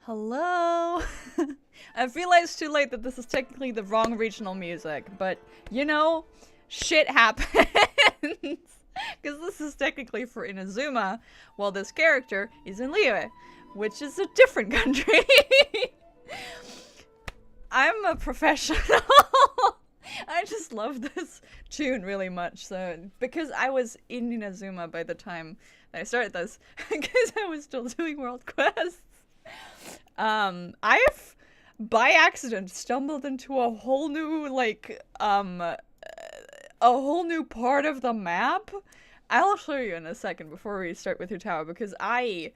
Hello? I've realized too late that this is technically the wrong regional music, but, you know, shit happens. Because this is technically for Inazuma, while this character is in Liyue, which is a different country. I'm a professional. I just love this tune really much. So, because I was in Inazuma by the time I started this, because I was still doing world quests. I've by accident stumbled into a whole new a whole new part of the map. I'll show you in a second before we start with your tower, because I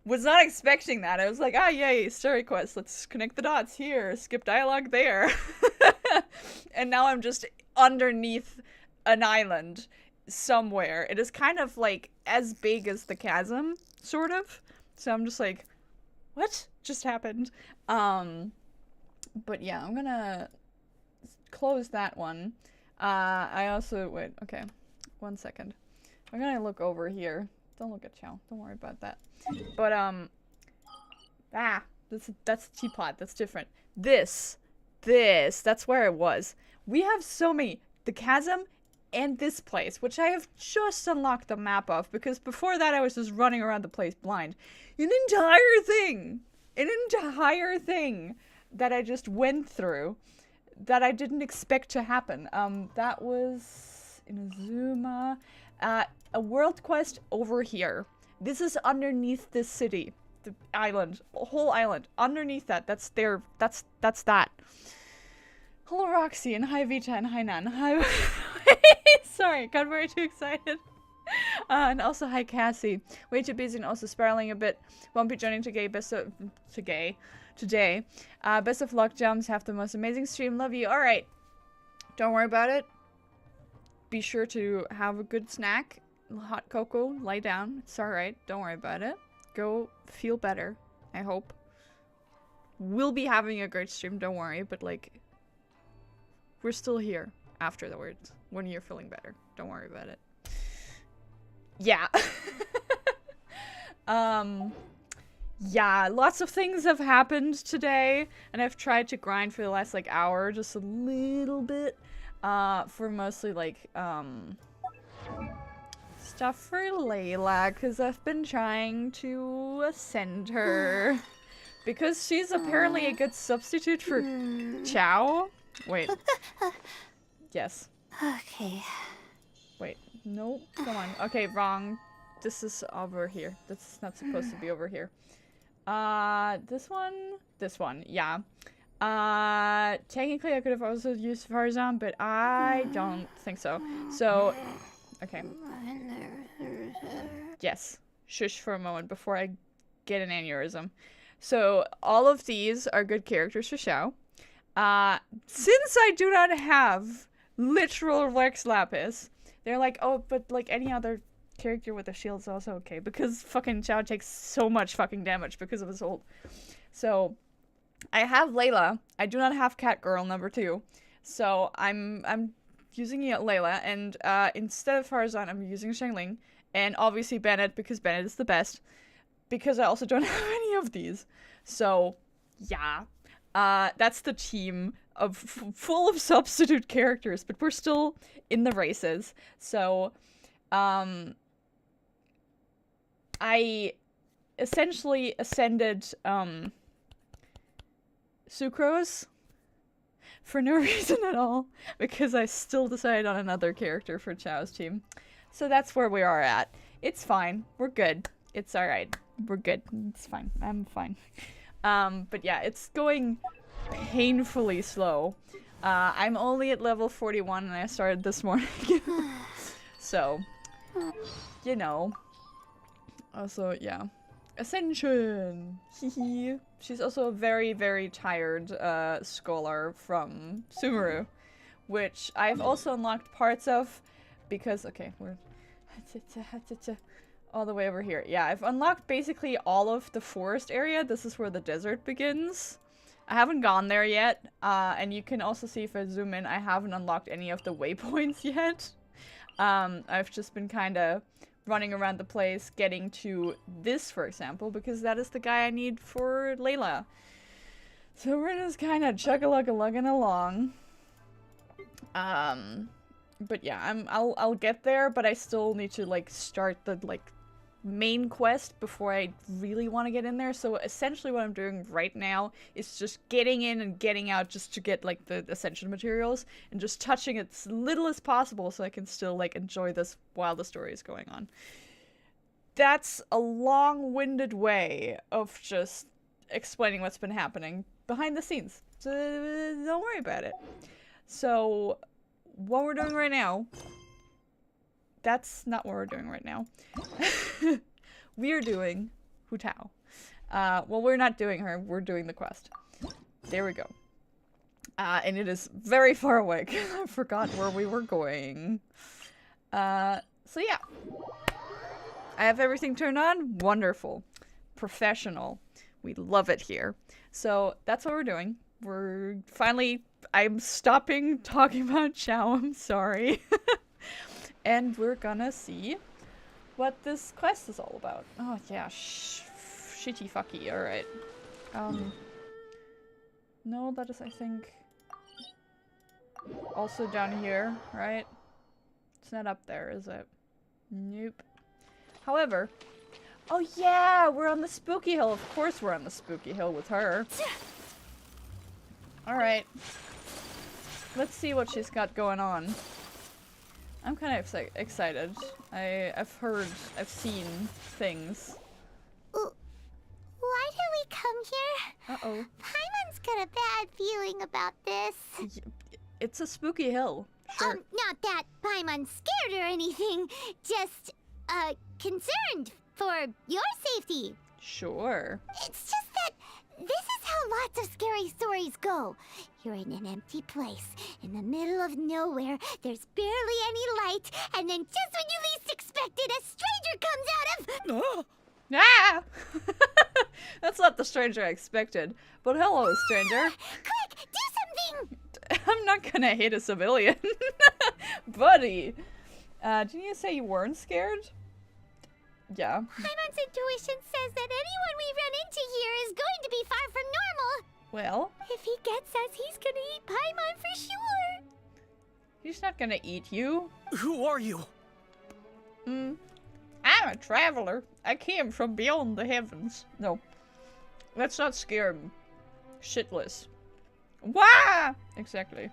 was not expecting that. I was like, yay, story quest, let's connect the dots here, skip dialogue there. And now I'm just underneath an island somewhere. It is kind of like as big as the chasm, sort of. So I'm just like, what just happened? But yeah, I'm gonna close that one. I also, wait, okay, 1 second. I'm gonna look over here. Don't look at Chow, don't worry about that. But, that's the teapot, that's different. This, that's where it was. We have so many, the chasm and this place, which I have just unlocked the map of, because before that I was just running around the place blind. An entire thing that I just went through that I didn't expect to happen. That was Inazuma. A world quest over here. This is underneath this city. The island. A whole island. Underneath that. That's that. Hello Roxy, and hi Vita, and hi Nan. Hi. Sorry, got very too excited. And also hi Cassie. Way too busy and also spiraling a bit. Won't be joining today. Today. Best of luck, Jumps. Have the most amazing stream. Love you. Alright. Don't worry about it. Be sure to have a good snack. Hot cocoa. Lie down. It's alright. Don't worry about it. Go feel better. I hope. We'll be having a great stream. Don't worry. But like, we're still here afterwards when you're feeling better. Don't worry about it. Yeah. Yeah, lots of things have happened today, and I've tried to grind for the last, like, hour, just a little bit, for mostly, like, stuff for Layla, because I've been trying to ascend her, because she's apparently a good substitute for Chow. Wait. Yes. Okay. Wait, no, come on. Okay, wrong. This is over here. That's not supposed to be over here. This one, yeah. Technically I could have also used Farzan, but I don't think so. So, okay. Yes. Shush for a moment before I get an aneurysm. So, all of these are good characters for Xiao. Since I do not have literal Rex Lapis, they're like, oh, but like any other character with a shield is also okay, because fucking Xiao takes so much fucking damage because of his ult. So I have Layla. I do not have Catgirl number 2. So I'm using Layla, and instead of Farzan I'm using Xiangling, and obviously Bennett, because Bennett is the best, because I also don't have any of these. So yeah. That's the team of full of substitute characters, but we're still in the races. So I essentially ascended, Sucrose for no reason at all, because I still decided on another character for Chao's team. So that's where we are at. It's fine. We're good. It's alright. We're good. It's fine. I'm fine. But yeah, it's going painfully slow. I'm only at level 41 and I started this morning. So, you know. Also, yeah. Ascension! Hehe. She's also a very, very tired scholar from Sumeru, which I've also unlocked parts of because, okay, we're all the way over here. Yeah, I've unlocked basically all of the forest area. This is where the desert begins. I haven't gone there yet, and you can also see if I zoom in, I haven't unlocked any of the waypoints yet. I've just been kind of running around the place, getting to this, for example, because that is the guy I need for Layla. So we're just kind of chug-a-lug-a-lugging along. But yeah, I'll get there, but I still need to, like, start the, like, main quest before I really want to get in there. So essentially what I'm doing right now is just getting in and getting out just to get, like, the essential materials and just touching as little as possible so I can still, like, enjoy this while the story is going on. That's a long-winded way of just explaining what's been happening behind the scenes. So don't worry about it. So what we're doing right now, that's not what we're doing right now. We are doing Hu Tao. Well, we're not doing her, we're doing the quest. There we go. And it is very far away, because I forgot where we were going. So yeah. I have everything turned on. Wonderful. Professional. We love it here. So that's what we're doing. We're finally... I'm stopping talking about Chow, I'm sorry. And we're gonna see what this quest is all about. Oh yeah, shitty fucky, alright. No, that is, I think, also down here, right? It's not up there, is it? Nope. However, oh yeah, we're on the spooky hill. Of course we're on the spooky hill with her. Alright. Let's see what she's got going on. I'm kind of excited. I've heard, I've seen things. Why did we come here? Uh-oh. Paimon's got a bad feeling about this. It's a spooky hill. Sure. Not that Paimon's scared or anything. Just, concerned for your safety. Sure. It's just that this is how lots of scary stories go. You're in an empty place, in the middle of nowhere, there's barely any light, and then just when you least expect it, a stranger comes out of... Ah! That's not the stranger I expected. But hello, stranger. Quick, do something! I'm not gonna hit a civilian. Buddy. Didn't you say you weren't scared? Yeah. Paimon's intuition says that anyone we run into here is going to be far from normal. Well? If he gets us, he's gonna eat Paimon for sure. He's not gonna eat you. Who are you? I'm a traveler. I came from beyond the heavens. No. Let's not scare him. Shitless. Wah! Exactly.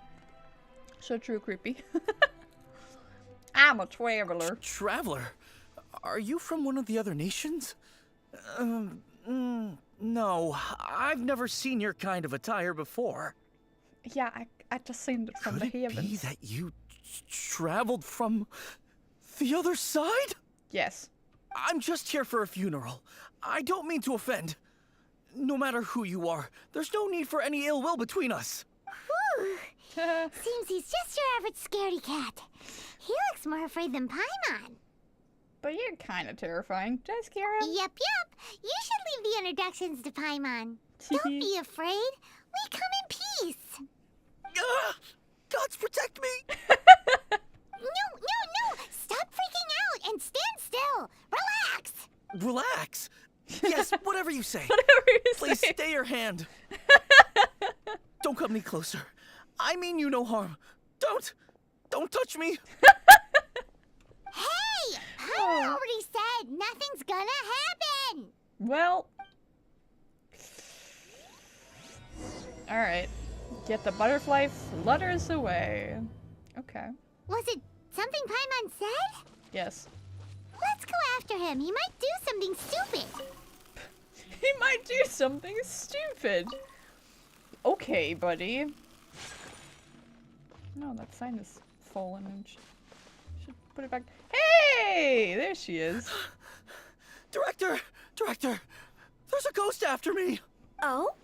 So true, creepy. I'm a traveler. Traveler? Are you from one of the other nations? No. I've never seen your kind of attire before. Yeah, I just seen it from Could the it be heavens. that you traveled from the other side? Yes. I'm just here for a funeral. I don't mean to offend. No matter who you are, there's no need for any ill will between us. Whew. Seems he's just your average scaredy cat. He looks more afraid than Paimon. But you're kind of terrifying. Did I scare him? Yep. You should leave the introductions to Paimon. Don't be afraid. We come in peace. Gods protect me! No. Stop freaking out and stand still. Relax. Relax. Yes, whatever you say. Whatever you Please say. stay your hand. Don't come any closer. I mean you no harm. Don't touch me. Hey, Paimon already said nothing's gonna happen. Well. Alright. Get the butterfly flutters away. Okay. Was it something Paimon said? Yes. Let's go after him. He might do something stupid. He might do something stupid. Okay, buddy. No, that sign is fallen and should put it back. Hey! There she is. Director! There's a ghost after me! Oh?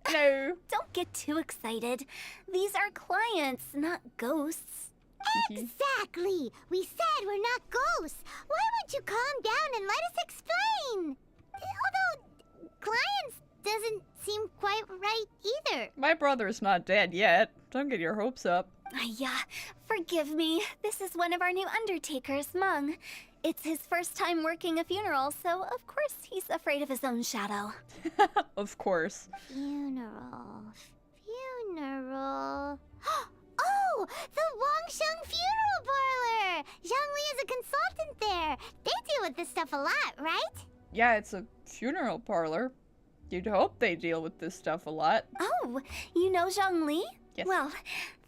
Hello. Don't get too excited. These are clients, not ghosts. Exactly. We said we're not ghosts. Why won't you calm down and let us explain? Although, clients doesn't seem quite right either. My brother's not dead yet. Don't get your hopes up. Yeah, forgive me. This is one of our new undertakers, Mung. It's his first time working a funeral, so of course he's afraid of his own shadow. Of course. Funeral. Oh, the Wangsheng Funeral Parlour! Zhangli is a consultant there. They deal with this stuff a lot, right? Yeah, it's a funeral parlor. You'd hope they deal with this stuff a lot. Oh, you know Zhangli? Yes. Well,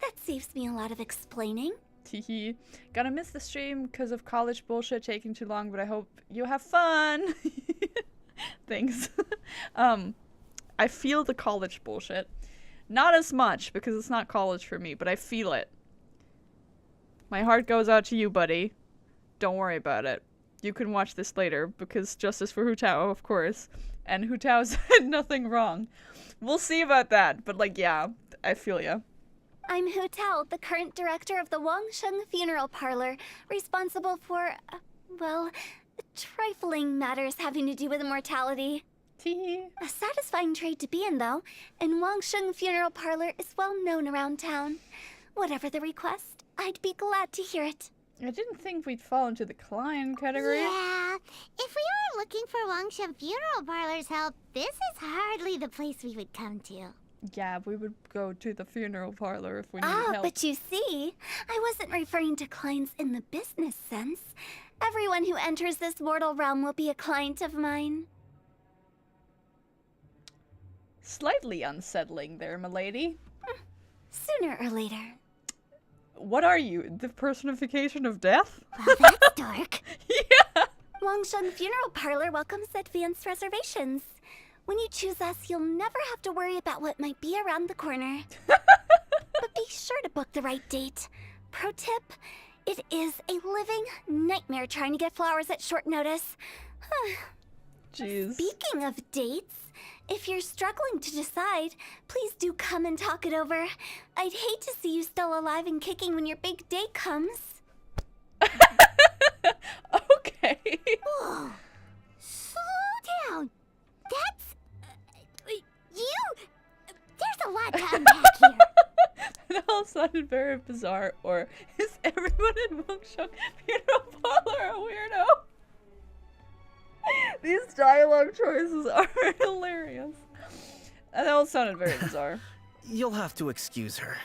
that saves me a lot of explaining. Teehee. Gonna miss the stream because of college bullshit taking too long, but I hope you have fun. Thanks. I feel the college bullshit. Not as much because it's not college for me, but I feel it. My heart goes out to you, buddy. Don't worry about it. You can watch this later because justice for Hu Tao, of course. And Hu Tao said nothing wrong. We'll see about that, but like, yeah, I feel ya. I'm Hu Tao, the current director of the Wangsheng Funeral Parlour, responsible for, well, trifling matters having to do with immortality. Teehee. A satisfying trade to be in, though, and Wangsheng Funeral Parlour is well known around town. Whatever the request, I'd be glad to hear it. I didn't think we'd fall into the client category. Yeah. If we were looking for Wangsheng Funeral Parlour's help, this is hardly the place we would come to. Yeah, we would go to the funeral parlor if we needed help. But you see, I wasn't referring to clients in the business sense. Everyone who enters this mortal realm will be a client of mine. Slightly unsettling there, milady. Sooner or later. What are you? The personification of death? Well, that's dark. Yeah! Wangsheng Funeral Parlour welcomes advanced reservations. When you choose us, you'll never have to worry about what might be around the corner. But be sure to book the right date. Pro tip, it is a living nightmare trying to get flowers at short notice. Jeez. Speaking of dates, if you're struggling to decide, please do come and talk it over. I'd hate to see you still alive and kicking when your big day comes. Okay. Whoa. Slow down. That's... you... There's a lot to unpack here. It all sounded very bizarre. Or is everyone in Wangsheng Funeral Parlour a weirdo? These dialogue choices are hilarious. That all sounded very bizarre. You'll have to excuse her.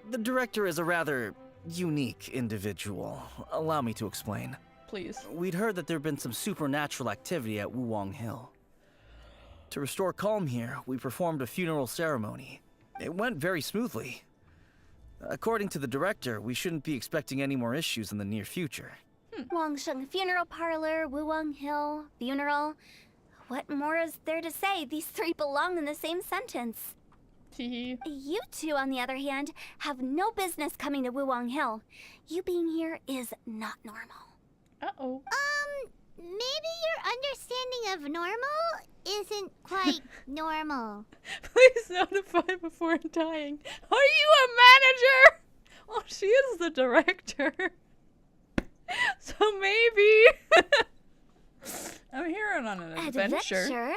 The director is a rather unique individual. Allow me to explain. Please. We'd heard that there'd been some supernatural activity at Wuwang Hill. To restore calm here, we performed a funeral ceremony. It went very smoothly. According to the director, we shouldn't be expecting any more issues in the near future. Wangsheng Funeral Parlour, Wuwang Hill, funeral. What more is there to say? These three belong in the same sentence. Teehee. You two, on the other hand, have no business coming to Wuwang Hill. You being here is not normal. Uh-oh. Maybe your understanding of normal isn't quite normal. Please notify before dying. Are you a manager? Oh, she is the director. So maybe. I'm here on an adventure.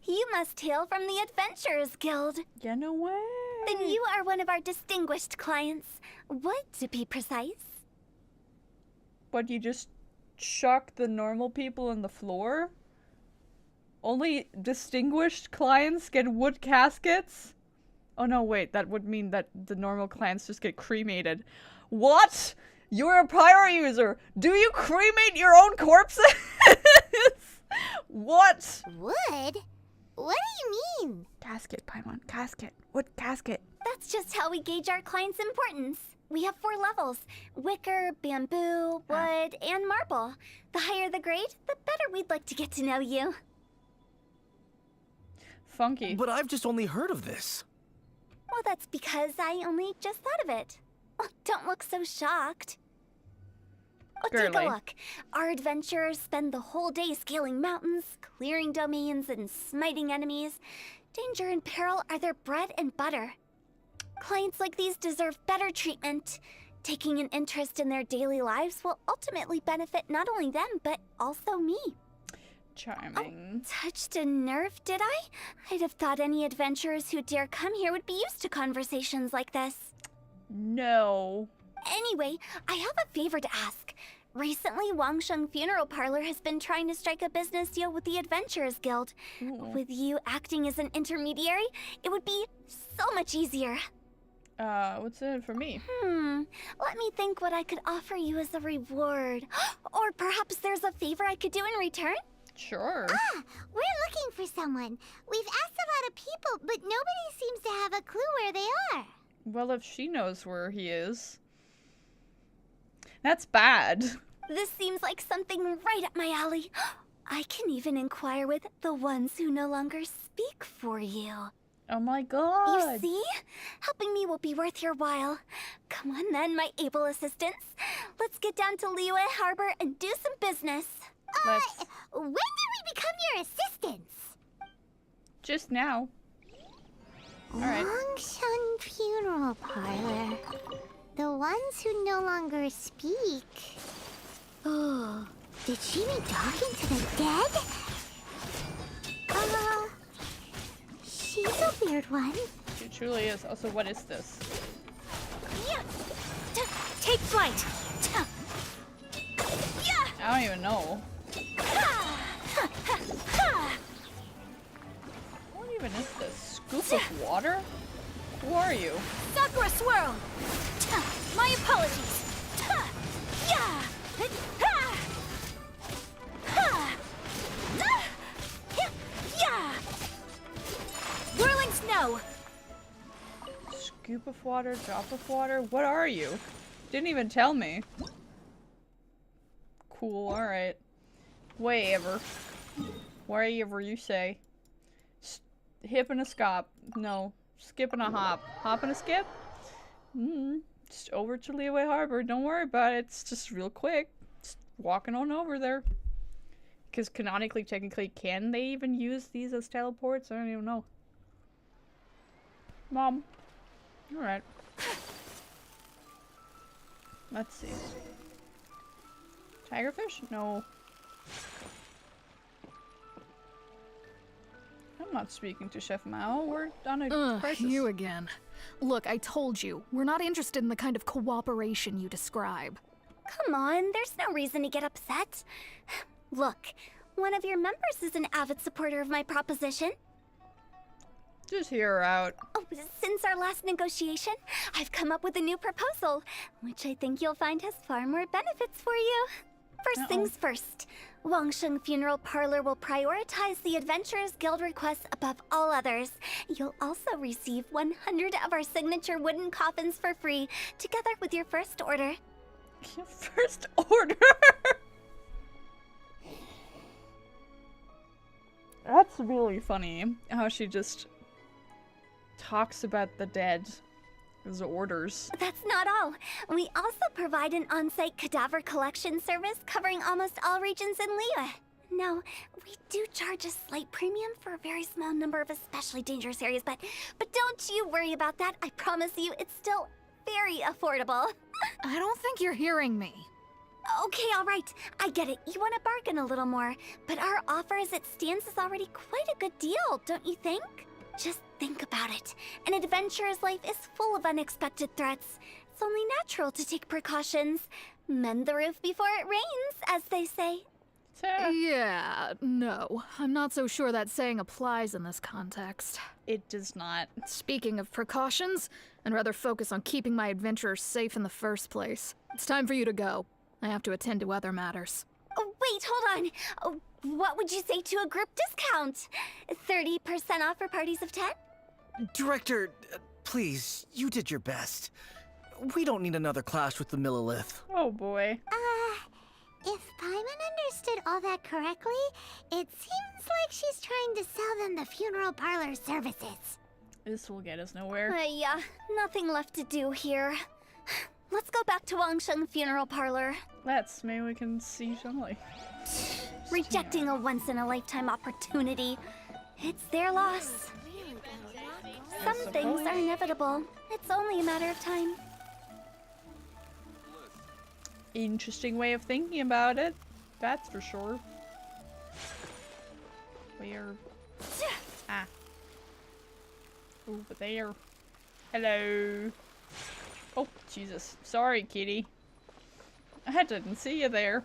You must hail from the Adventurers Guild. Yeah, no way. Then you are one of our distinguished clients. What, to be precise? What, you just shock the normal people on the floor? Only distinguished clients get wood caskets? Oh no, wait, that would mean that the normal clients just get cremated. What? You're a pyro user. Do you cremate your own corpses? What? Wood? What do you mean? Casket, Paimon. Casket. Wood casket. That's just how we gauge our clients' importance. We have 4 levels: wicker, bamboo, wood, and marble. The higher the grade, the better we'd like to get to know you. Funky. But I've just only heard of this. Well, that's because I only just thought of it. Oh, don't look so shocked. Oh, take Girly. a look. Our adventurers spend the whole day scaling mountains, clearing domains, and smiting enemies. Danger and peril are their bread and butter. Clients like these deserve better treatment. Taking an interest in their daily lives will ultimately benefit not only them, but also me. Charming. Touched a nerve, did I? I'd have thought any adventurers who dare come here would be used to conversations like this. No. Anyway, I have a favor to ask. Recently, Wangsheng Funeral Parlour has been trying to strike a business deal with the Adventurers Guild. Ooh. With you acting as an intermediary, it would be so much easier. What's in it for me? Let me think what I could offer you as a reward. Or perhaps there's a favor I could do in return? Sure. Ah, we're looking for someone. We've asked a lot of people, but nobody seems to have a clue where they are. Well, if she knows where he is. That's bad. This seems like something right up my alley. I can even inquire with the ones who no longer speak for you. Oh my god. You see? Helping me will be worth your while. Come on then, my able assistants. Let's get down to Liyue Harbor and do some business. Let's When did we become your assistants? just now. Alright. Wangsheng Funeral Parlour. The ones who no longer speak. Oh, did she mean talking to the dead? She's a weird one. She truly is. Also, what is this? Yeah. Take flight. Yeah. I don't even know. What even is this? Scoop of water? Who are you? Sakura swirl. My apologies. Yeah. Yeah. Whirling snow. Scoop of water, drop of water? What are you? Didn't even tell me. Cool, alright. Whatever. Whatever you say. Hip and a skop. No. Skip and a hop. Hop and a skip? Just over to Liyue Harbor. Don't worry about it. It's just real quick. Just walking on over there. Because canonically, technically, can they even use these as teleports? I don't even know. Mom. Alright. Let's see. Tigerfish? No. I'm not speaking to Chef Mao. We're on a crisis. You again. Look, I told you, we're not interested in the kind of cooperation you describe. Come on, there's no reason to get upset. Look, one of your members is an avid supporter of my proposition. Just hear her out. Oh, since our last negotiation, I've come up with a new proposal, which I think you'll find has far more benefits for you. First things first, Wangsheng Funeral Parlour will prioritize the Adventurers Guild requests above all others. You'll also receive 100 of our signature wooden coffins for free, together with your first order. First order? That's really funny how she just talks about the dead as orders. That's not all. We also provide an on-site cadaver collection service covering almost all regions in Liyue. Now, we do charge a slight premium for a very small number of especially dangerous areas, but don't you worry about that. I promise you, it's still very affordable. I don't think you're hearing me. Okay, all right. I get it. You want to bargain a little more, but our offer as it stands is already quite a good deal, don't you think? Just think about it. An adventurer's life is full of unexpected threats. It's only natural to take precautions. Mend the roof before it rains, as they say. Yeah, no. I'm not so sure that saying applies in this context. It does not. Speaking of precautions, I'd rather focus on keeping my adventurers safe in the first place. It's time for you to go. I have to attend to other matters. Oh, wait, hold on. Oh, what would you say to a group discount? 30% off for parties of 10? Director, please, you did your best. We don't need another clash with the Millilith. Oh boy. If Paimon understood all that correctly, it seems like she's trying to sell them the funeral parlor services. This will get us nowhere. Yeah, nothing left to do here. Let's go back to Wangsheng Funeral Parlour. Let's. Maybe we can see Zhongli. Rejecting a once-in-a-lifetime opportunity. It's their loss. Some things are inevitable. It's only a matter of time. Interesting way of thinking about it. That's for sure. Where? Over there. Hello. Oh, Jesus. Sorry, kitty. I didn't see you there.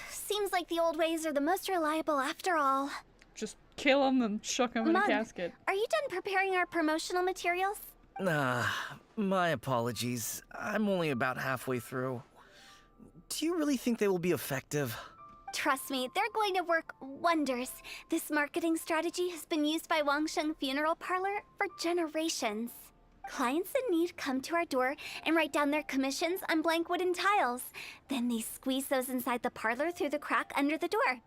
Seems like the old ways are the most reliable after all. Just kill him and chuck him in a Mug, casket. are you done preparing our promotional materials? My apologies. I'm only about halfway through. Do you really think they will be effective? Trust me, they're going to work wonders. This marketing strategy has been used by Wangsheng Funeral Parlour for generations. Clients in need come to our door and write down their commissions on blank wooden tiles. Then they squeeze those inside the parlor through the crack under the door.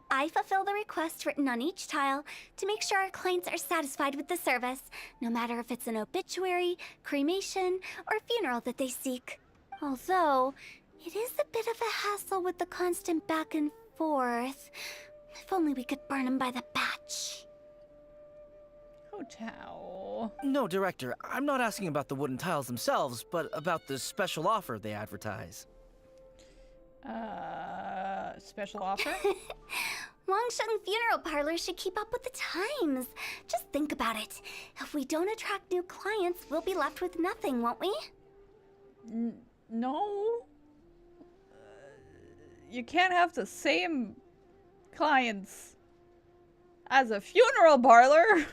I fulfill the request written on each tile to make sure our clients are satisfied with the service, no matter if it's an obituary, cremation, or funeral that they seek. Although, it is a bit of a hassle with the constant back and forth. If only we could burn them by the batch. Hotel. No, Director, I'm not asking about the wooden tiles themselves, but about the special offer they advertise. Special offer? Wangsheng Funeral Parlour should keep up with the times. Just think about it. If we don't attract new clients, we'll be left with nothing, won't we? No. You can't have the same clients as a funeral parlor.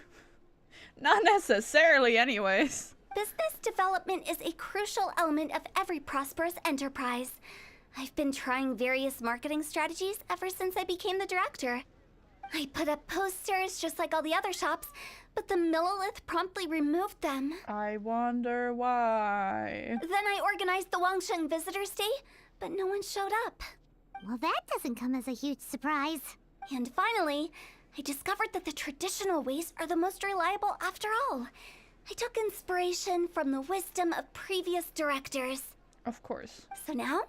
Not necessarily, anyways. Business development is a crucial element of every prosperous enterprise. I've been trying various marketing strategies ever since I became the director. I put up posters just like all the other shops, but the Millilith promptly removed them. I wonder why. Then I organized the Wangsheng Visitors Day, but no one showed up. Well, that doesn't come as a huge surprise. And finally, I discovered that the traditional ways are the most reliable after all. I took inspiration from the wisdom of previous directors. Of course. So now,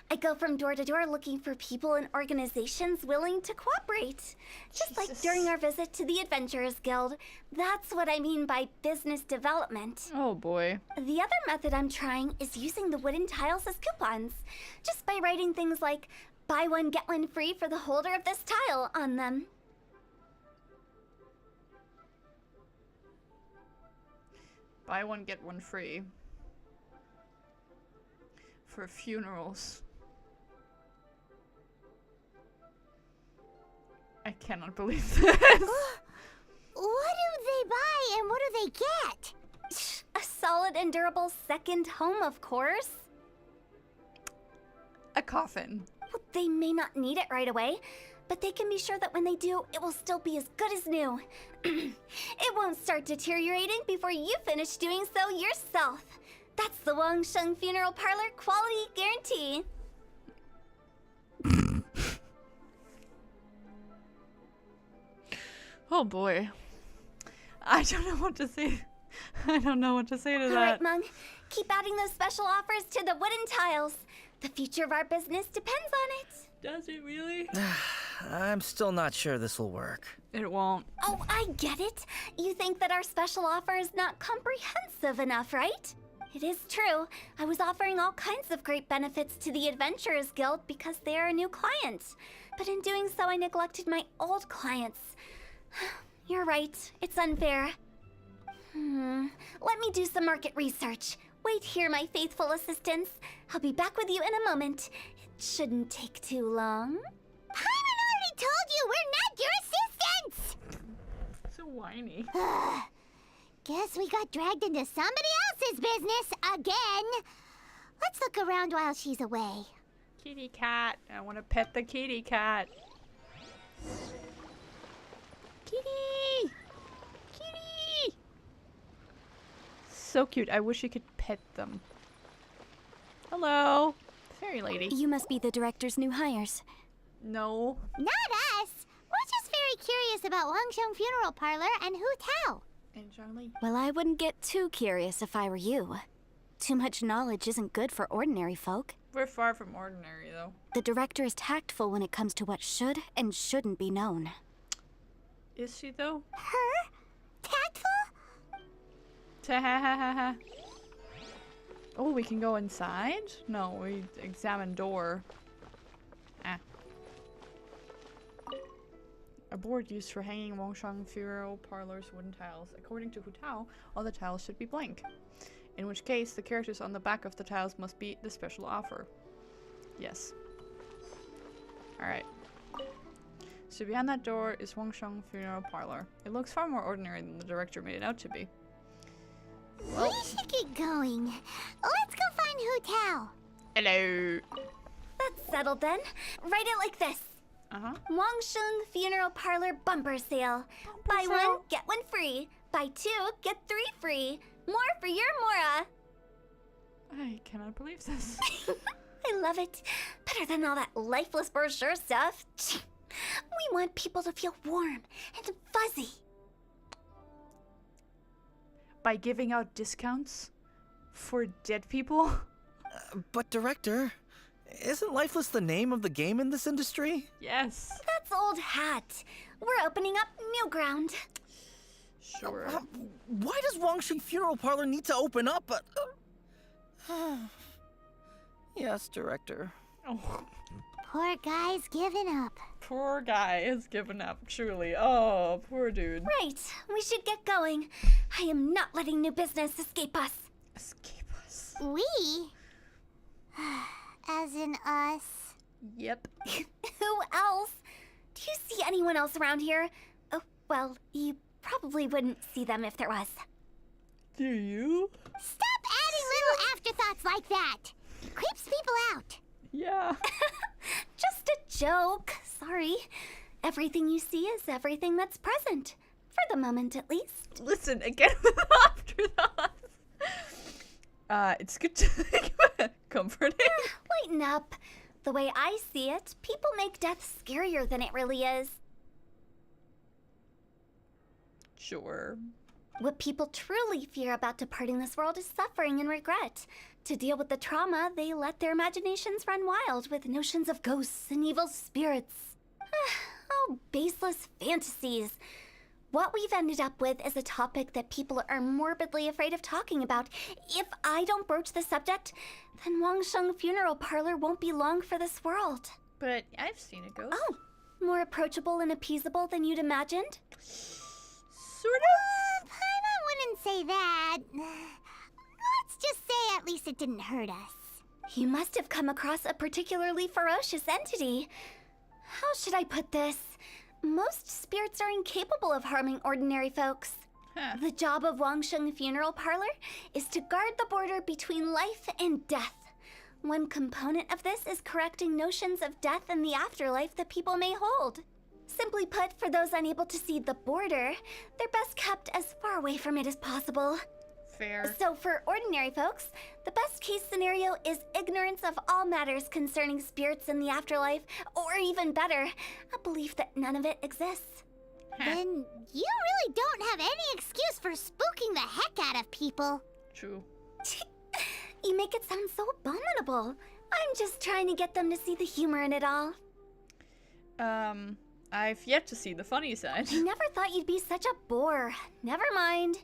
I go from door to door looking for people and organizations willing to cooperate. Just like during our visit to the Adventurers Guild. That's what I mean by business development. Oh boy. The other method I'm trying is using the wooden tiles as coupons. Just by writing things like, buy one, get one free for the holder of this tile on them. Buy one, get one free. For funerals. I cannot believe this. What do they buy and what do they get? A solid and durable second home, of course. A coffin. Well, they may not need it right away, but they can be sure that when they do, it will still be as good as new. It won't start deteriorating before you finish doing so yourself. That's the Wangsheng Funeral Parlour quality guarantee. Oh boy. I don't know what to say. I don't know what to say to that. Alright, Mung. Keep adding those special offers to the wooden tiles. The future of our business depends on it. Does it really? I'm still not sure this will work. It won't. Oh, I get it. You think that our special offer is not comprehensive enough, right? It is true. I was offering all kinds of great benefits to the Adventurers Guild because they are a new client. But in doing so, I neglected my old clients. You're right. It's unfair. Let me do some market research. Wait here, my faithful assistants. I'll be back with you in a moment. It shouldn't take too long. Paimon already told you we're not your assistants! So whiny. Guess we got dragged into somebody else's business again. Let's look around while she's away. Kitty cat. I want to pet the kitty cat. Kitty! Kitty! So cute. I wish you could pet them. Hello. Fairy lady. You must be the director's new hires. No. Not us. We're just very curious about Wangsheng Funeral Parlour and Hu Tao. And Charlie. Well, I wouldn't get too curious if I were you. Too much knowledge isn't good for ordinary folk. We're far from ordinary, though. The director is tactful when it comes to what should and shouldn't be known. Is she, though? Her? Tactful? Ta-ha-ha-ha-ha. Oh, we can go inside? No, we examine door. Ah. A board used for hanging Wangsheng Funeral Parlour's wooden tiles. According to Hu Tao, all the tiles should be blank. In which case, the characters on the back of the tiles must be the special offer. Yes. Alright. So behind that door is Wangsheng Funeral Parlour. It looks far more ordinary than the director made it out to be. We should get going. Let's go find Hu Tao. Hello. That's settled then. Write it like this. Wangsheng Funeral Parlour bumper sale. Buy one, get one free. Buy two, get three free. More for your Mora. I cannot believe this. I love it. Better than all that lifeless brochure stuff. We want people to feel warm and fuzzy. By giving out discounts for dead people? But director, isn't lifeless the name of the game in this industry? Yes. That's old hat. We're opening up new ground. Sure. Why does Wangsheng Funeral Parlour need to open up? Yes, director. Oh, Poor guy's giving up. poor guy has given up, truly. Oh, poor dude. Right, we should get going. I am not letting new business escape us. Escape us. We? As in us. Yep. Who else? Do you see anyone else around here? Oh, well, you probably wouldn't see them if there was. Do you? Stop adding little afterthoughts like that. Creeps people out. Yeah. Just a joke. Sorry. Everything you see is everything that's present. For the moment, at least. Listen, again with afterthoughts. It's good to think about comforting. Lighten up. The way I see it, people make death scarier than it really is. Sure. What people truly fear about departing this world is suffering and regret. To deal with the trauma, they let their imaginations run wild with notions of ghosts and evil spirits. Oh, baseless fantasies. What we've ended up with is a topic that people are morbidly afraid of talking about. If I don't broach the subject, then Wangsheng Funeral Parlour won't be long for this world. But I've seen a ghost. Oh, more approachable and appeasable than you'd imagined? Sort of. I wouldn't say that. Let's just say at least it didn't hurt us. You must have come across a particularly ferocious entity. How should I put this? Most spirits are incapable of harming ordinary folks. Huh. The job of Wangsheng Funeral Parlour is to guard the border between life and death. One component of this is correcting notions of death and the afterlife that people may hold. Simply put, for those unable to see the border, they're best kept as far away from it as possible. Fair. So for ordinary folks, the best case scenario is ignorance of all matters concerning spirits in the afterlife, or even better, a belief that none of it exists. Then you really don't have any excuse for spooking the heck out of people. True. You make it sound so abominable. I'm just trying to get them to see the humor in it all. I've yet to see the funny side. I never thought you'd be such a bore. Never mind.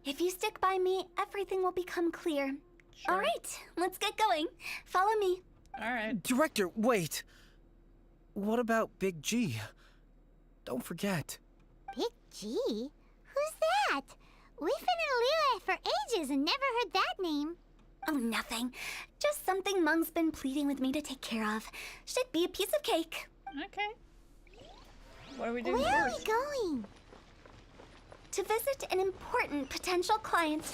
If you stick by me, everything will become clear. Sure. All right, let's get going. Follow me. Alright. Director, wait. What about Big G? Don't forget. Big G? Who's that? We've been in Liyue for ages and never heard that name. Oh, nothing. Just something Mung's been pleading with me to take care of. Should be a piece of cake. Okay. What are we doing Where are first? we going? To visit an important potential client,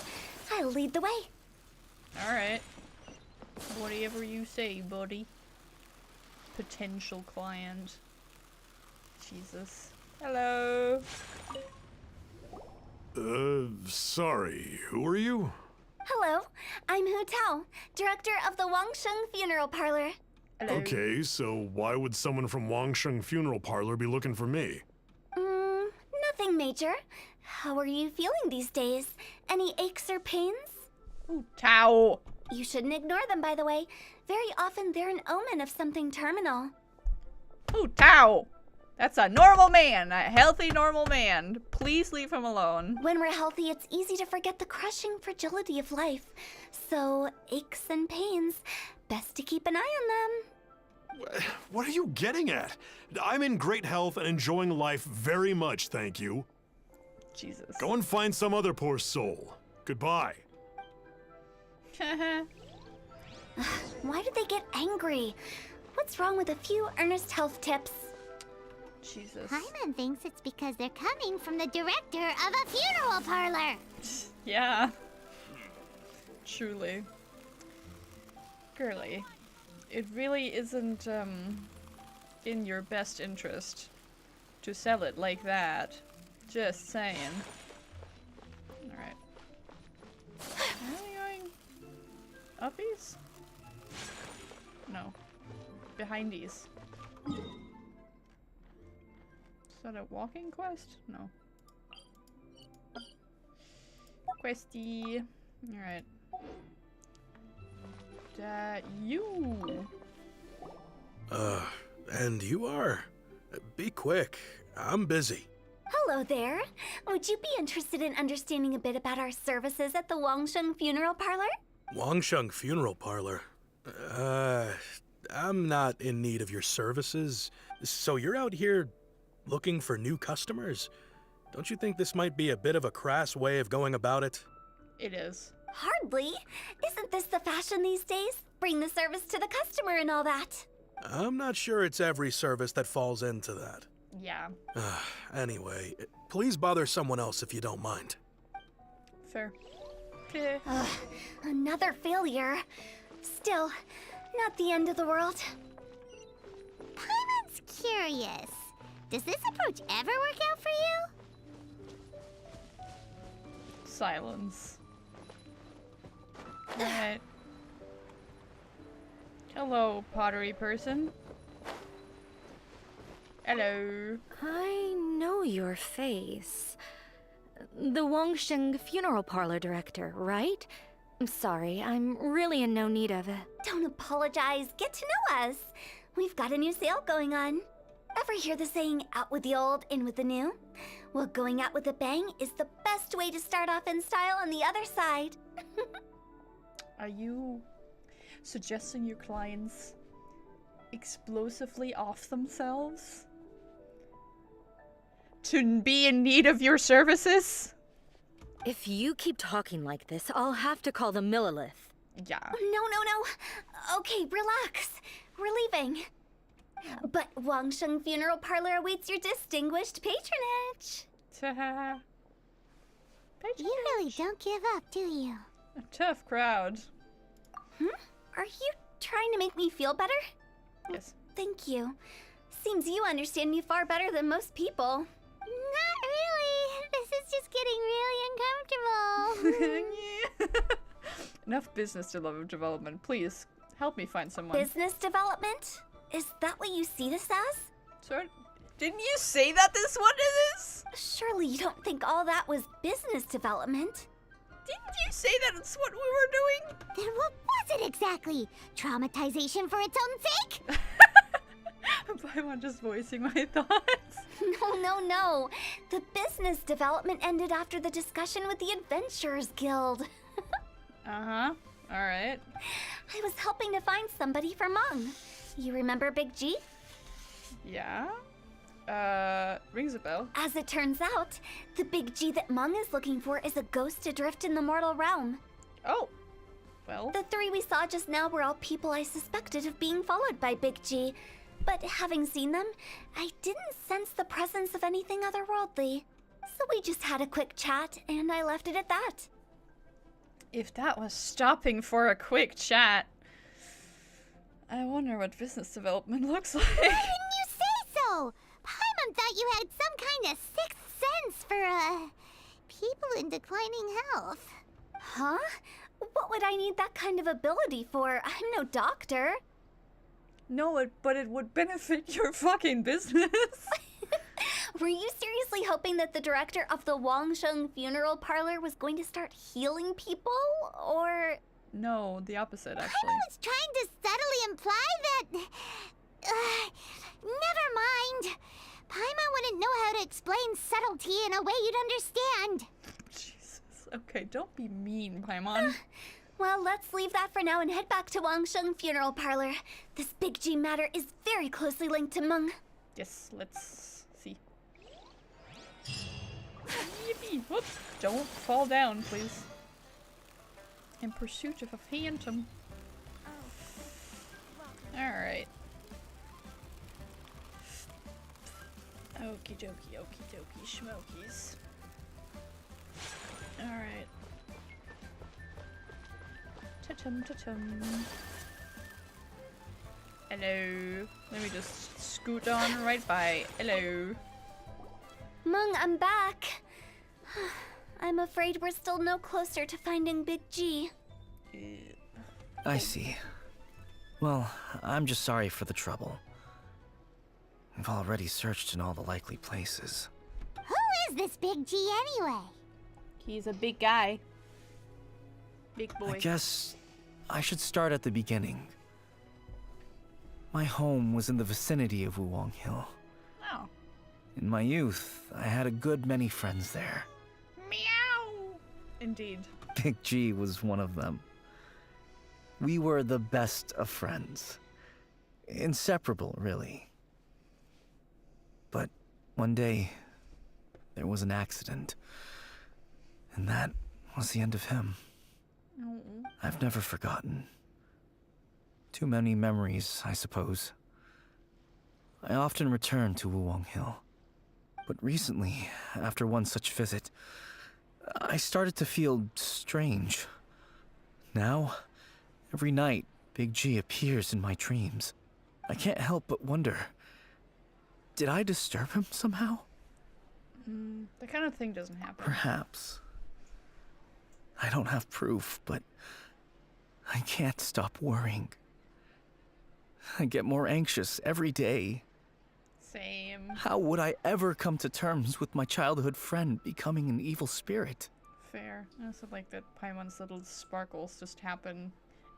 I'll lead the way. Alright. Whatever you say, buddy. Potential client. Jesus. Hello. Sorry, who are you? Hello, I'm Hu Tao, director of the Wangsheng Funeral Parlour. Hello. Okay, so why would someone from Wangsheng Funeral Parlour be looking for me? Nothing major. How are you feeling these days? Any aches or pains? Ooh, Tao. You shouldn't ignore them, by the way. Very often they're an omen of something terminal. Ooh, Tao. That's a normal man. A healthy, normal man. Please leave him alone. When we're healthy, it's easy to forget the crushing fragility of life. So, aches and pains, best to keep an eye on them. What are you getting at? I'm in great health and enjoying life very much, thank you. Jesus. Go and find some other poor soul. Goodbye. Why did they get angry? What's wrong with a few earnest health tips? Jesus. Paimon thinks it's because they're coming from the director of a funeral parlor. Yeah. Truly. Girly, it really isn't, in your best interest to sell it like that. Just saying. Alright. Are we going uppies? No. Behindies. Is that a walking quest? No. Questy. Alright. You. And you are? Be quick. I'm busy. Hello there. Would you be interested in understanding a bit about our services at the Wangsheng Funeral Parlour? Wangsheng Funeral Parlour? I'm not in need of your services. So you're out here looking for new customers? Don't you think this might be a bit of a crass way of going about it? It is. Hardly. Isn't this the fashion these days? Bring the service to the customer and all that. I'm not sure it's every service that falls into that. Yeah. Anyway, please bother someone else if you don't mind. Fair. Okay. Another failure. Still, not the end of the world. Paimon's curious. Does this approach ever work out for you? Silence. Alright. Hello, pottery person. Hello. I know your face. The Wangsheng Funeral Parlour director, right? I'm sorry, I'm really in no need of it. Don't apologize. Get to know us. We've got a new sale going on. Ever hear the saying, out with the old, in with the new? Well, going out with a bang is the best way to start off in style on the other side. Are you suggesting your clients explosively off themselves to be in need of your services? If you keep talking like this, I'll have to call the Millilith. Yeah. No. Okay, relax. We're leaving. But Wangsheng Funeral Parlour awaits your distinguished patronage. Ta-ha. You really don't give up, do you? A tough crowd. Are you trying to make me feel better? Yes. Thank you. Seems you understand me far better than most people. Not really. This is just getting really uncomfortable. Enough business development. Please help me find someone. Business development? Is that what you see this as? Sorry, didn't you say that this one is? Surely you don't think all that was business development. Didn't you say that it's what we were doing? Then what was it exactly? Traumatization for its own sake? I'm just voicing my thoughts. No. The business development ended after the discussion with the Adventurers Guild. Uh-huh. Alright. I was helping to find somebody for Mung. You remember Big G? Yeah? Rings a bell. As it turns out, the Big G that Mung is looking for is a ghost adrift in the mortal realm. Oh. Well. The three we saw just now were all people I suspected of being followed by Big G. But having seen them, I didn't sense the presence of anything otherworldly. So we just had a quick chat, and I left it at that. If that was stopping for a quick chat, I wonder what business development looks like. Why didn't you say so? Paimon thought you had some kind of sixth sense for, people in declining health. Huh? What would I need that kind of ability for? I'm no doctor. No, but it would benefit your fucking business. Were you seriously hoping that the director of the Wangsheng Funeral Parlour was going to start healing people, or...? No, the opposite, actually. I was trying to subtly imply that... never mind. Paimon wouldn't know how to explain subtlety in a way you'd understand. Jesus. Okay, don't be mean, Paimon. Well, let's leave that for now and head back to Wangsheng Funeral Parlour. This Big G matter is very closely linked to Mung. Yes, let's see. Yippee! Whoops! Don't fall down, please. In pursuit of a phantom. Alright. Okie dokie, schmokies. Alright. Ta-tum, ta-tum. Hello. Let me just scoot on right by. Hello. Mung, I'm back. I'm afraid we're still no closer to finding Big G. I see. Well, I'm just sorry for the trouble. I've already searched in all the likely places. Who is this Big G anyway? He's a big guy. Big boy. I guess I should start at the beginning. My home was in the vicinity of Wangsheng Hill. Oh. In my youth, I had a good many friends there. Meow! Indeed. Big G was one of them. We were the best of friends. Inseparable, really. But one day, there was an accident. And that was the end of him. Oh. I've never forgotten. Too many memories, I suppose. I often return to Wangsheng Hill. But recently, after one such visit, I started to feel strange. Now, every night, Big G appears in my dreams. I can't help but wonder, did I disturb him somehow? That kind of thing doesn't happen. Perhaps. I don't have proof, but I can't stop worrying. I get more anxious every day. Same. How would I ever come to terms with my childhood friend becoming an evil spirit? Fair. I also like that Paimon's little sparkles just happen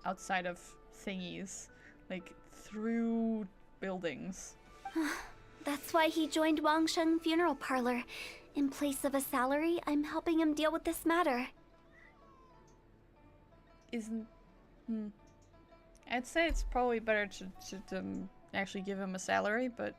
outside of thingies. Like, through buildings. That's why he joined Wangsheng Funeral Parlour. In place of a salary, I'm helping him deal with this matter. Isn't... I'd say it's probably better to actually give him a salary, but...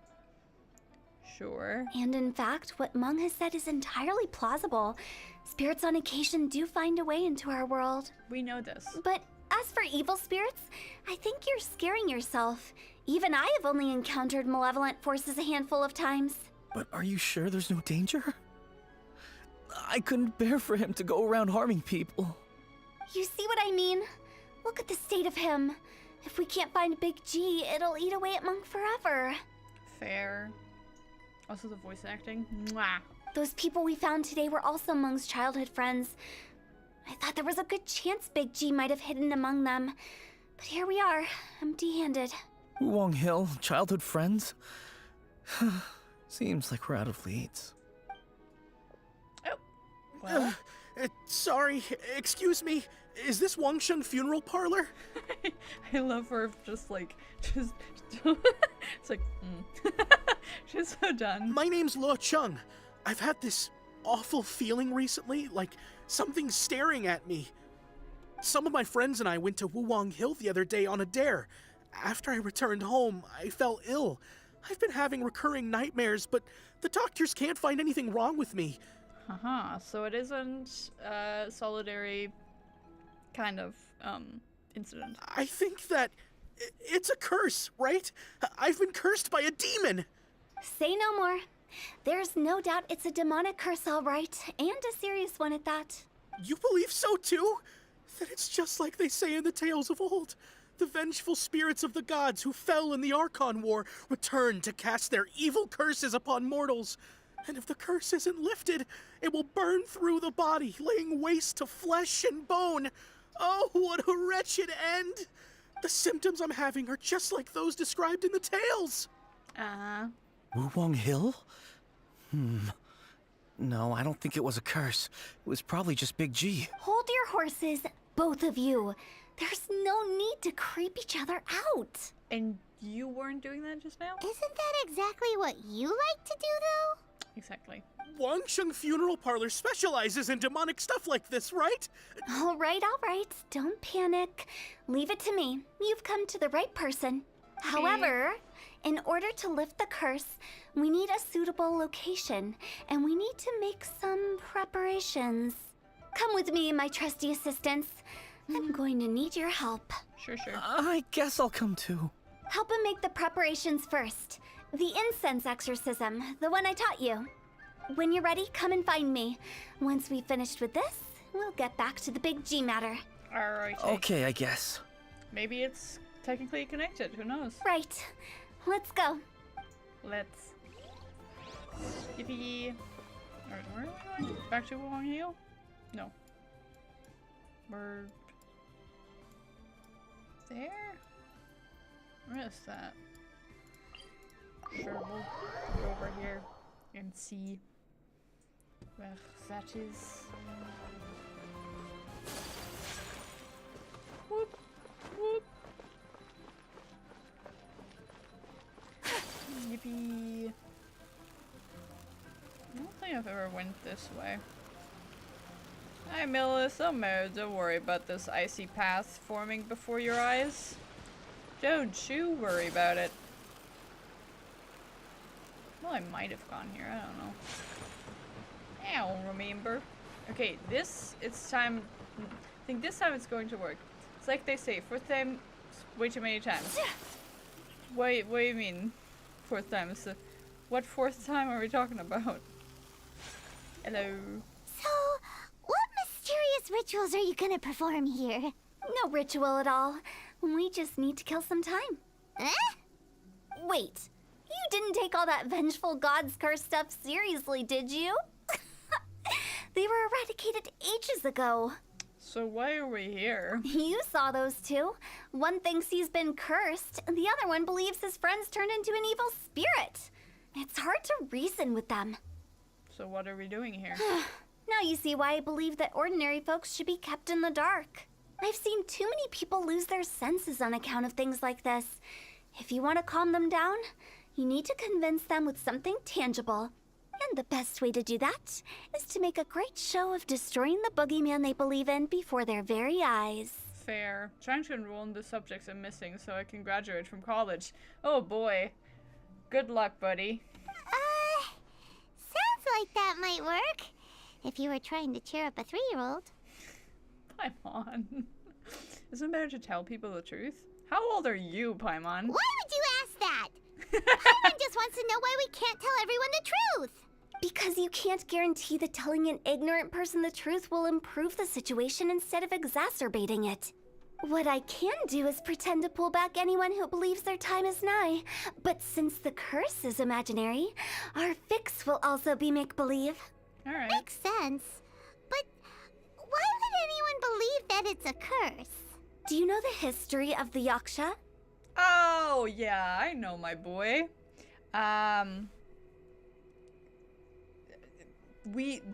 Sure. And in fact, what Mung has said is entirely plausible. Spirits on occasion do find a way into our world. We know this. But as for evil spirits, I think you're scaring yourself. Even I have only encountered malevolent forces a handful of times. But are you sure there's no danger? I couldn't bear for him to go around harming people. You see what I mean? Look at the state of him. If we can't find Big G, it'll eat away at Mung forever. Fair. Also the voice acting. Mwah. Those people we found today were also Mung's childhood friends. I thought there was a good chance Big G might have hidden among them. But here we are, empty-handed. Wangsheng Hill, childhood friends? Seems like we're out of leads. Oh. Well. Sorry, excuse me. Is this Wangsheng Funeral Parlour? I love her just like, just it's like, she's so done. My name's Luo Chung. I've had this awful feeling recently, like something's staring at me. Some of my friends and I went to Wangsheng Hill the other day on a dare. After I returned home, I fell ill. I've been having recurring nightmares, but the doctors can't find anything wrong with me. So it isn't a solitary kind of, incident. I think that it's a curse, right? I've been cursed by a demon. Say no more. There's no doubt it's a demonic curse, all right, and a serious one at that. You believe so too? That it's just like they say in the tales of old. The vengeful spirits of the gods who fell in the Archon War return to cast their evil curses upon mortals. And if the curse isn't lifted, it will burn through the body, laying waste to flesh and bone. Oh, what a wretched end! The symptoms I'm having are just like those described in the tales. Wangsheng Hill? No, I don't think it was a curse. It was probably just Big G. Hold your horses, both of you. There's no need to creep each other out. And you weren't doing that just now? Isn't that exactly what you like to do, though? Exactly. Wangsheng Funeral Parlour specializes in demonic stuff like this, right? All right. Don't panic. Leave it to me. You've come to the right person. However, in order to lift the curse, we need a suitable location, and we need to make some preparations. Come with me, my trusty assistants. I'm going to need your help. Sure. I guess I'll come too. Help him make the preparations first. The incense exorcism, the one I taught you. When you're ready, come and find me. Once we've finished with this, we'll get back to the big G matter. Alright. Okay, I guess. Maybe it's technically connected. Who knows? Right. Let's go. Let's. Yippee. Alright, where are we going? Back to Wanghill? No. We're there? Where is that? Sure, we'll go over here and see where that is. Whoop, whoop. Yippee. I don't think I've ever went this way. Hi, Melissa. Don't worry about this icy path forming before your eyes. Don't you worry about it. Well, I might have gone here. I don't know. I don't remember. Okay, it's time. I think this time it's going to work. It's like they say, fourth time, way too many times. What do you mean, fourth time? So, what fourth time are we talking about? Hello. So, what mysterious rituals are you gonna perform here? No ritual at all. We just need to kill some time. Eh? Wait, you didn't take all that vengeful god's curse stuff seriously, did you? They were eradicated ages ago. So why are we here? You saw those two. One thinks he's been cursed, and the other one believes his friends turned into an evil spirit. It's hard to reason with them. So what are we doing here? Now you see why I believe that ordinary folks should be kept in the dark. I've seen too many people lose their senses on account of things like this. If you want to calm them down, you need to convince them with something tangible. And the best way to do that is to make a great show of destroying the boogeyman they believe in before their very eyes. Fair. Trying to enroll in the subjects I'm missing so I can graduate from college. Oh boy. Good luck, buddy. Sounds like that might work. If you were trying to cheer up a 3-year-old. Paimon. Isn't it better to tell people the truth? How old are you, Paimon? Why would you ask that? Paimon just wants to know why we can't tell everyone the truth. Because you can't guarantee that telling an ignorant person the truth will improve the situation instead of exacerbating it. What I can do is pretend to pull back anyone who believes their time is nigh. But since the curse is imaginary, our fix will also be make-believe. Alright. Makes sense. But why would anyone believe that it's a curse? Do you know the history of the Yaksha? Oh, yeah, I know, my boy.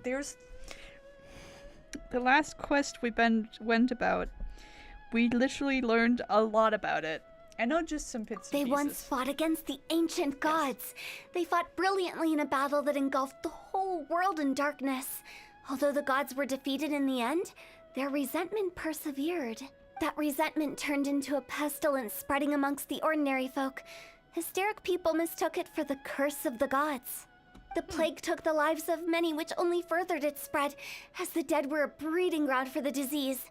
There's the last quest we went about. We literally learned a lot about it. I know just some bits and They pieces. once fought against the ancient gods. They fought brilliantly in a battle that engulfed the whole world in darkness. Although the gods were defeated in the end, their resentment persevered. That resentment turned into a pestilence spreading amongst the ordinary folk. Hysteric people mistook it for the curse of the gods. The plague took the lives of many, which only furthered its spread, as the dead were a breeding ground for the disease.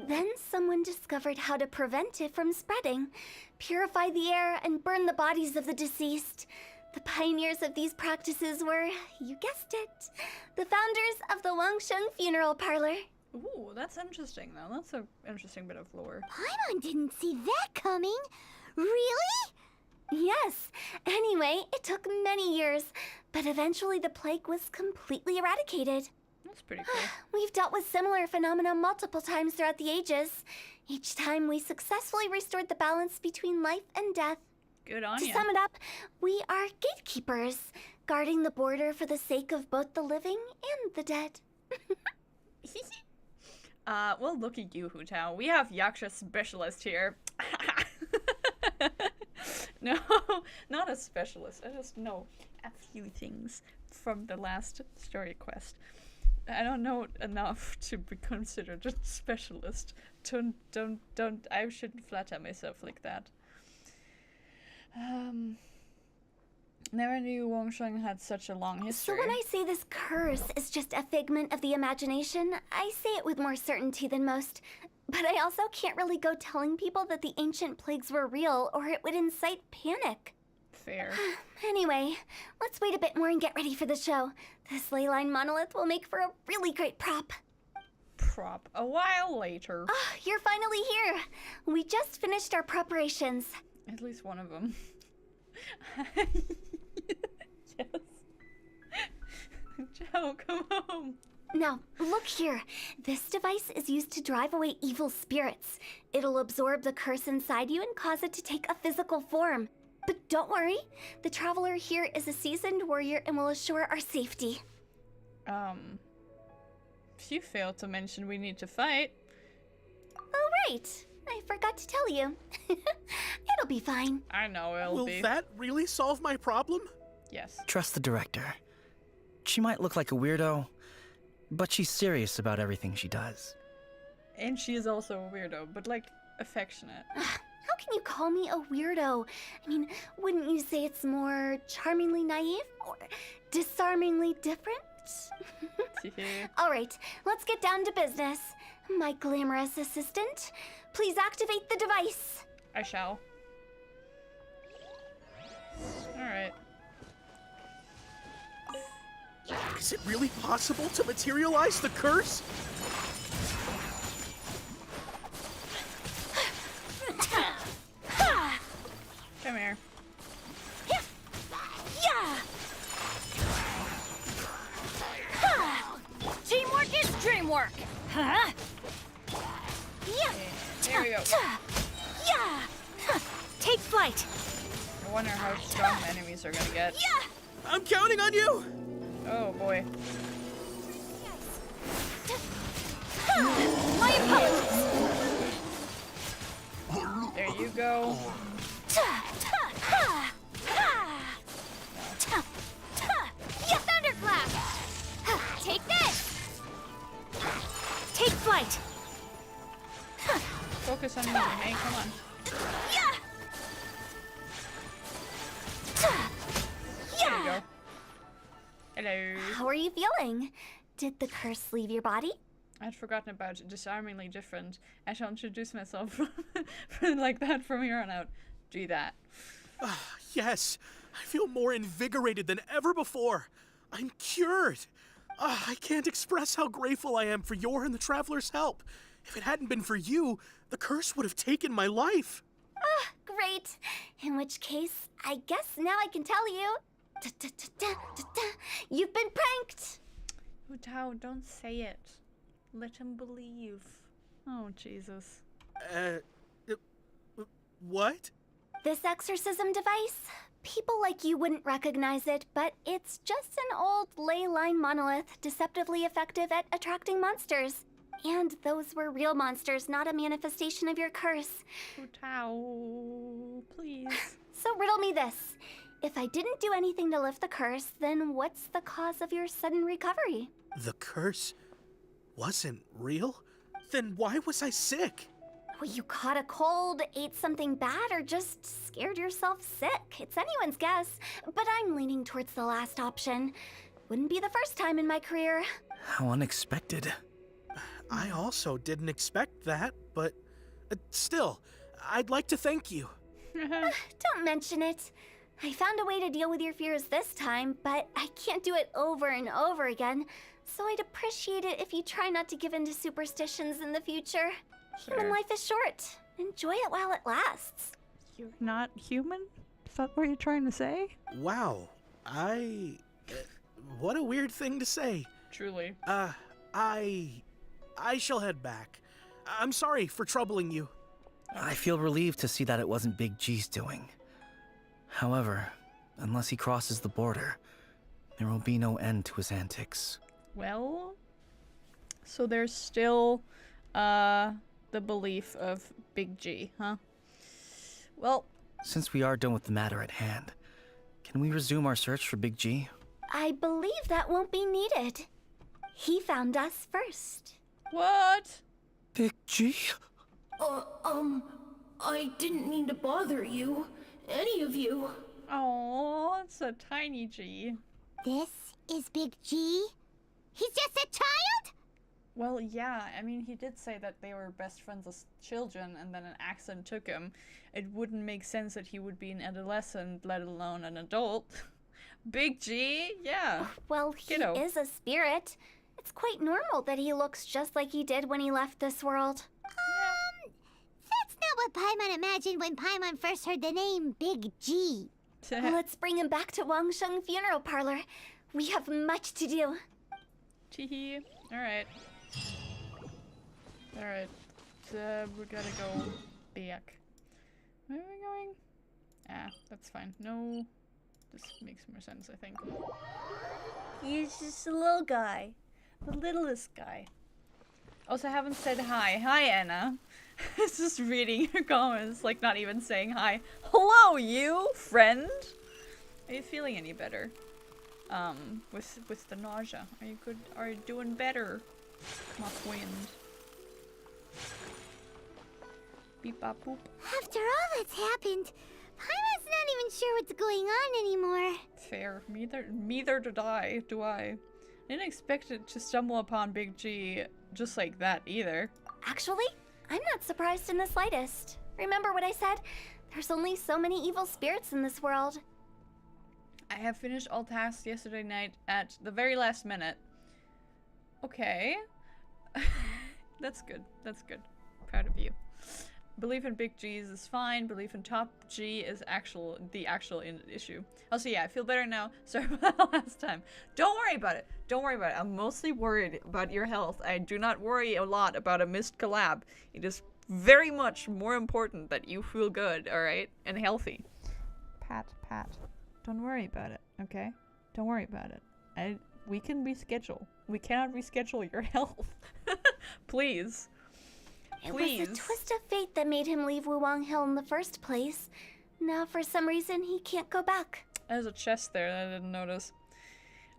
Then someone discovered how to prevent it from spreading, purify the air, and burn the bodies of the deceased. The pioneers of these practices were, you guessed it, the founders of the Wangsheng Funeral Parlour. Ooh, that's interesting, though. That's an interesting bit of lore. Paimon didn't see that coming. Really? Yes. Anyway, it took many years, but eventually the plague was completely eradicated. That's pretty cool. We've dealt with similar phenomena multiple times throughout the ages. Each time we successfully restored the balance between life and death. Good on To you. sum it up, we are gatekeepers, guarding the border for the sake of both the living and the dead. Well, look at you, Hutao. We have Yaksha specialist here. No, not a specialist. I just know a few things from the last story quest. I don't know enough to be considered a specialist. Don't, I shouldn't flatter myself like that. Never knew Wangsheng had such a long history. So when I say this curse is just a figment of the imagination, I say it with more certainty than most. But I also can't really go telling people that the ancient plagues were real, or it would incite panic. Fair. Anyway, let's wait a bit more and get ready for the show. This ley line monolith will make for a really great prop. A while later. Ah, you're finally here. We just finished our preparations. At least one of them. Yes. Joe, come home. Now, look here. This device is used to drive away evil spirits. It'll absorb the curse inside you and cause it to take a physical form. But don't worry, the traveler here is a seasoned warrior and will assure our safety. You failed to mention we need to fight. Oh, right. I forgot to tell you. It'll be fine. I know it'll Will be. that really solve my problem? Yes. Trust the director. She might look like a weirdo, but she's serious about everything she does. And she is also a weirdo, but like affectionate. How can you call me a weirdo? I mean, wouldn't you say it's more charmingly naive or disarmingly different? All right, let's get down to business. My glamorous assistant, please activate the device. I shall. Alright. Is it really possible to materialize the curse? Come here. Yeah! Teamwork is dreamwork! Huh? Yeah! There we go. Yeah! Take flight! I wonder how strong the enemies are gonna get. Yeah! I'm counting on you! Oh boy. My apologies! There you go. Yeah, thunderclap! Take this! Take flight! Focus on moving, May. Come on. Yeah! There you go. Hello. How are you feeling? Did the curse leave your body? I'd forgotten about disarmingly different. I shall introduce myself like that from here on out. Do that. Yes, I feel more invigorated than ever before. I'm cured. I can't express how grateful I am for your and the Traveler's help. If it hadn't been for you, the curse would have taken my life. Great. In which case, I guess now I can tell you. You've been pranked. Oh, Tao, don't say it. Let him believe. Oh, Jesus. What? This exorcism device, people like you wouldn't recognize it, but it's just an old ley line monolith deceptively effective at attracting monsters. And those were real monsters, not a manifestation of your curse. Oh, Tao, please. So riddle me this. If I didn't do anything to lift the curse, then what's the cause of your sudden recovery? The curse wasn't real? Then why was I sick? Well, you caught a cold, ate something bad, or just scared yourself sick. It's anyone's guess, but I'm leaning towards the last option. Wouldn't be the first time in my career. How unexpected. I also didn't expect that, but still, I'd like to thank you. Don't mention it. I found a way to deal with your fears this time, but I can't do it over and over again. So I'd appreciate it if you try not to give in to superstitions in the future. Human Sure. life is short. Enjoy it while it lasts. You're not human? Is that what you're trying to say? Wow, what a weird thing to say. Truly. I shall head back. I'm sorry for troubling you. I feel relieved to see that it wasn't Big G's doing. However, unless he crosses the border, there will be no end to his antics. Well, so there's still the belief of Big G, huh? Well, Since we are done with the matter at hand, can we resume our search for Big G? I believe that won't be needed. He found us first. what? Big G? I didn't mean to bother you. Any of you. Oh, it's a tiny G. This is Big G? He's just a child? Well, yeah, I mean, he did say that they were best friends as children and then an accident took him. It wouldn't make sense that he would be an adolescent, let alone an adult. Big G? Yeah. Well, he Kiddo. is a spirit. It's quite normal that he looks just like he did when he left this world. That's not what Paimon imagined when Paimon first heard the name Big G. Let's bring him back to Wangsheng Funeral Parlour. We have much to do. Teehee. Alright. Alright. We gotta go back. Where are we going? Ah, that's fine. No. This makes more sense, I think. He's just a little guy. The littlest guy. Also, I haven't said hi. Hi, Anna. It's just reading your comments, like not even saying hi. Hello, you friend. Are you feeling any better? With the nausea, are you good? Are you doing better? My wind. Beep bop boop. After all that's happened, Paimon's not even sure what's going on anymore. Fair. Neither did I. Do I? Didn't expect it to stumble upon Big G just like that either. Actually, I'm not surprised in the slightest. Remember what I said? There's only so many evil spirits in this world. I have finished all tasks yesterday night at the very last minute. Okay. That's good. That's good. Proud of you. Belief in big G's is fine. Belief in top G is the actual issue. Also, yeah, I feel better now. Sorry about that last time. Don't worry about it. Don't worry about it. I'm mostly worried about your health. I do not worry a lot about a missed collab. It is very much more important that you feel good, alright? And healthy. Pat. Don't worry about it, okay? Don't worry about it. We can reschedule. We cannot reschedule your health. Please. It Please. was a twist of fate that made him leave Wuwang Hill in the first place. Now, for some reason, he can't go back. There's a chest there that I didn't notice.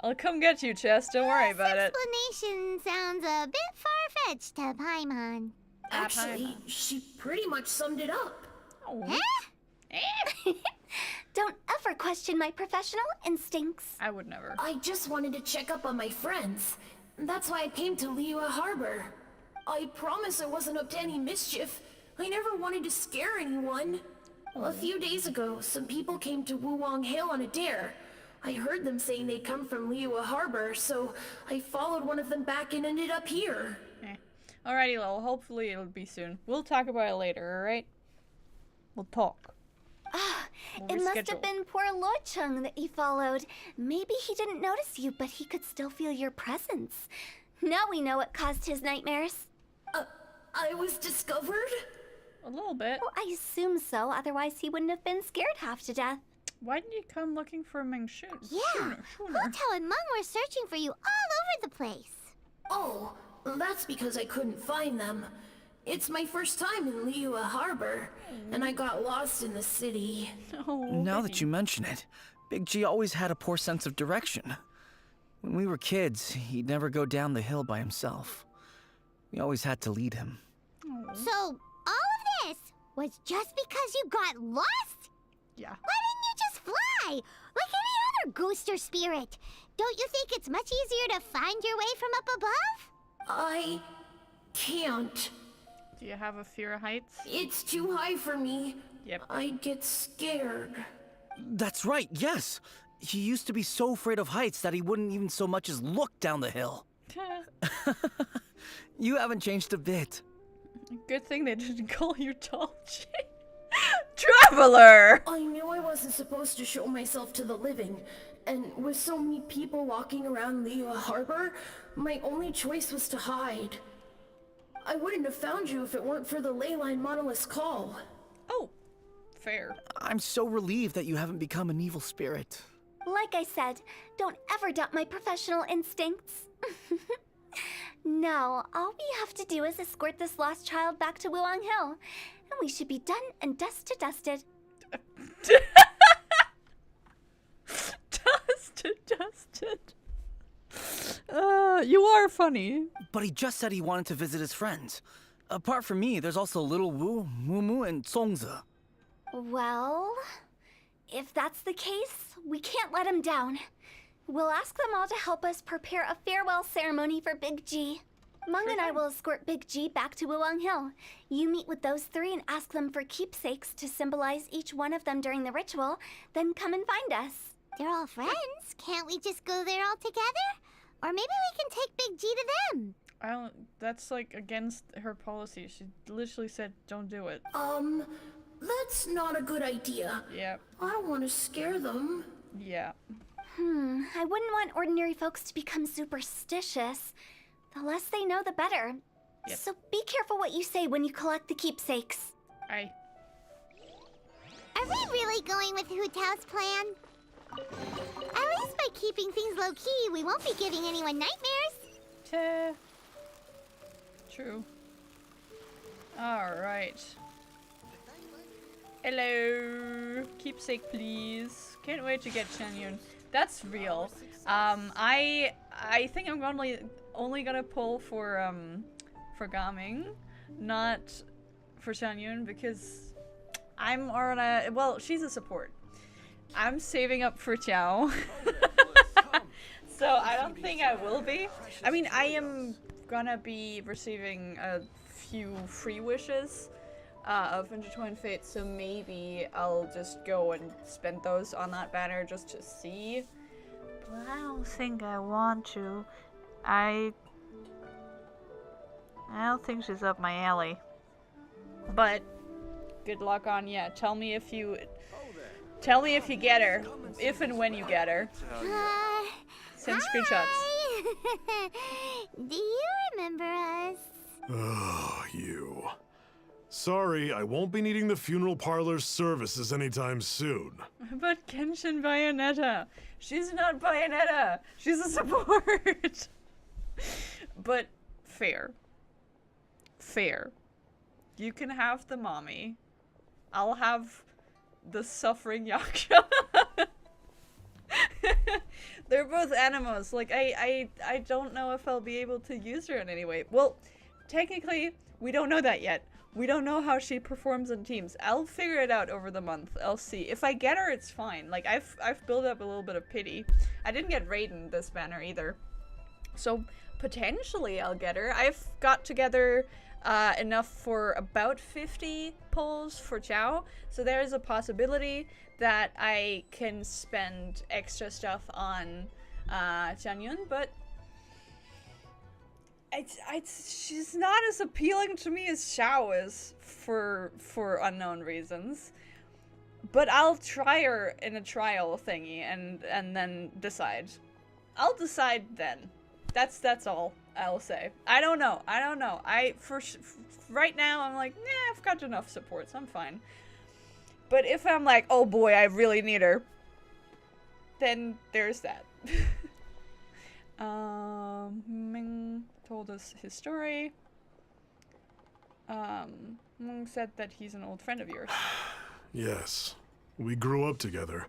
I'll come get you, chest. Don't worry about it. Explanation sounds a bit far-fetched to Paimon. Actually, she pretty much summed it up. Oh. Huh? Don't ever question my professional instincts. I would never. I just wanted to check up on my friends. That's why I came to Liyue Harbor. I promise I wasn't up to any mischief. I never wanted to scare anyone. A few days ago, some people came to Wuwang Hill on a dare. I heard them saying they'd come from Liyue Harbor, so I followed one of them back and ended up here. Alrighty, Lil. Hopefully it'll be soon. We'll talk about it later, alright? We'll talk. It must have been poor Lo Chung that you followed. Maybe he didn't notice you, but he could still feel your presence. Now we know what caused his nightmares. I was discovered? A little bit. Well, I assume so, otherwise he wouldn't have been scared half to death. Why didn't you come looking for Mengshun? Yeah, Hotel and Meng were searching for you all over the place. Oh, that's because I couldn't find them. It's my first time in Liyue Harbor, and I got lost in the city. Oh, Now that you mention it, Big G always had a poor sense of direction. When we were kids, he'd never go down the hill by himself. We always had to lead him. So, all of this was just because you got lost? Yeah. Why didn't you just fly? Like any other ghost or spirit? Don't you think it's much easier to find your way from up above? I can't. Do you have a fear of heights? It's too high for me. Yep. I'd get scared. That's right, yes! He used to be so afraid of heights that he wouldn't even so much as look down the hill. You haven't changed a bit. Good thing they didn't call you Tall G. Traveler! I knew I wasn't supposed to show myself to the living, and with so many people walking around Liyue Harbor, my only choice was to hide. I wouldn't have found you if it weren't for the Leyline Monolith's call. Oh, fair. I'm so relieved that you haven't become an evil spirit. Like I said, don't ever doubt my professional instincts. Now, all we have to do is escort this lost child back to Wuwang Hill, and we should be done and dusted. Dusted. You are funny. But he just said he wanted to visit his friends. Apart from me, there's also Little Wu, Mumu, and Songzi. Well, If that's the case, we can't let him down. We'll ask them all to help us prepare a farewell ceremony for Big G. Mung and I will escort Big G back to Wuwang Hill. You meet with those three and ask them for keepsakes to symbolize each one of them during the ritual, then come and find us. They're all friends. Can't we just go there all together? Or maybe we can take Big G to them. I don't. That's like against her policy. She literally said, "Don't do it." That's not a good idea. Yeah. I don't want to scare them. Yeah. I wouldn't want ordinary folks to become superstitious. The less they know, the better. Yep. So be careful what you say when you collect the keepsakes. Aye. Are we really going with Hu Tao's plan? At least by keeping things low-key, we won't be giving anyone nightmares. True. Alright. Hello. Keepsake, please. Can't wait to get Chenyun. That's real. I think I'm only gonna pull for Gaming, not for Chenyun, because I'm on a, well, she's a support. I'm saving up for Chow. So I don't think I will be. I mean, I am gonna be receiving a few free wishes of Intertwined Fates, so maybe I'll just go and spend those on that banner just to see. But I don't think I want to. I don't think she's up my alley. But good luck on ya. Tell me if you get her. If and when you get her. Send screenshots. Do you remember us? Oh, you. Sorry, I won't be needing the funeral parlor's services anytime soon. But Genshin Bayonetta. She's not Bayonetta. She's a support. But fair. Fair. You can have the mommy. I'll have the suffering Yaksha. They're both animals. Like, I don't know if I'll be able to use her in any way. Well, technically, we don't know that yet. We don't know how she performs in teams. I'll figure it out over the month. I'll see. If I get her, it's fine. Like, I've built up a little bit of pity. I didn't get Raiden this banner either. So, potentially I'll get her. I've got together enough for about 50 pulls for Chow. So there's a possibility that I can spend extra stuff on Changyun, but she's not as appealing to me as Xiao is for unknown reasons. But I'll try her in a trial thingy and then decide. I'll decide then. That's all I'll say. I don't know. Right now I'm like, nah, I've got enough supports. I'm fine. But if I'm like, oh boy, I really need her, then there's that. Ming told us his story. Ming said that he's an old friend of yours. Yes. We grew up together.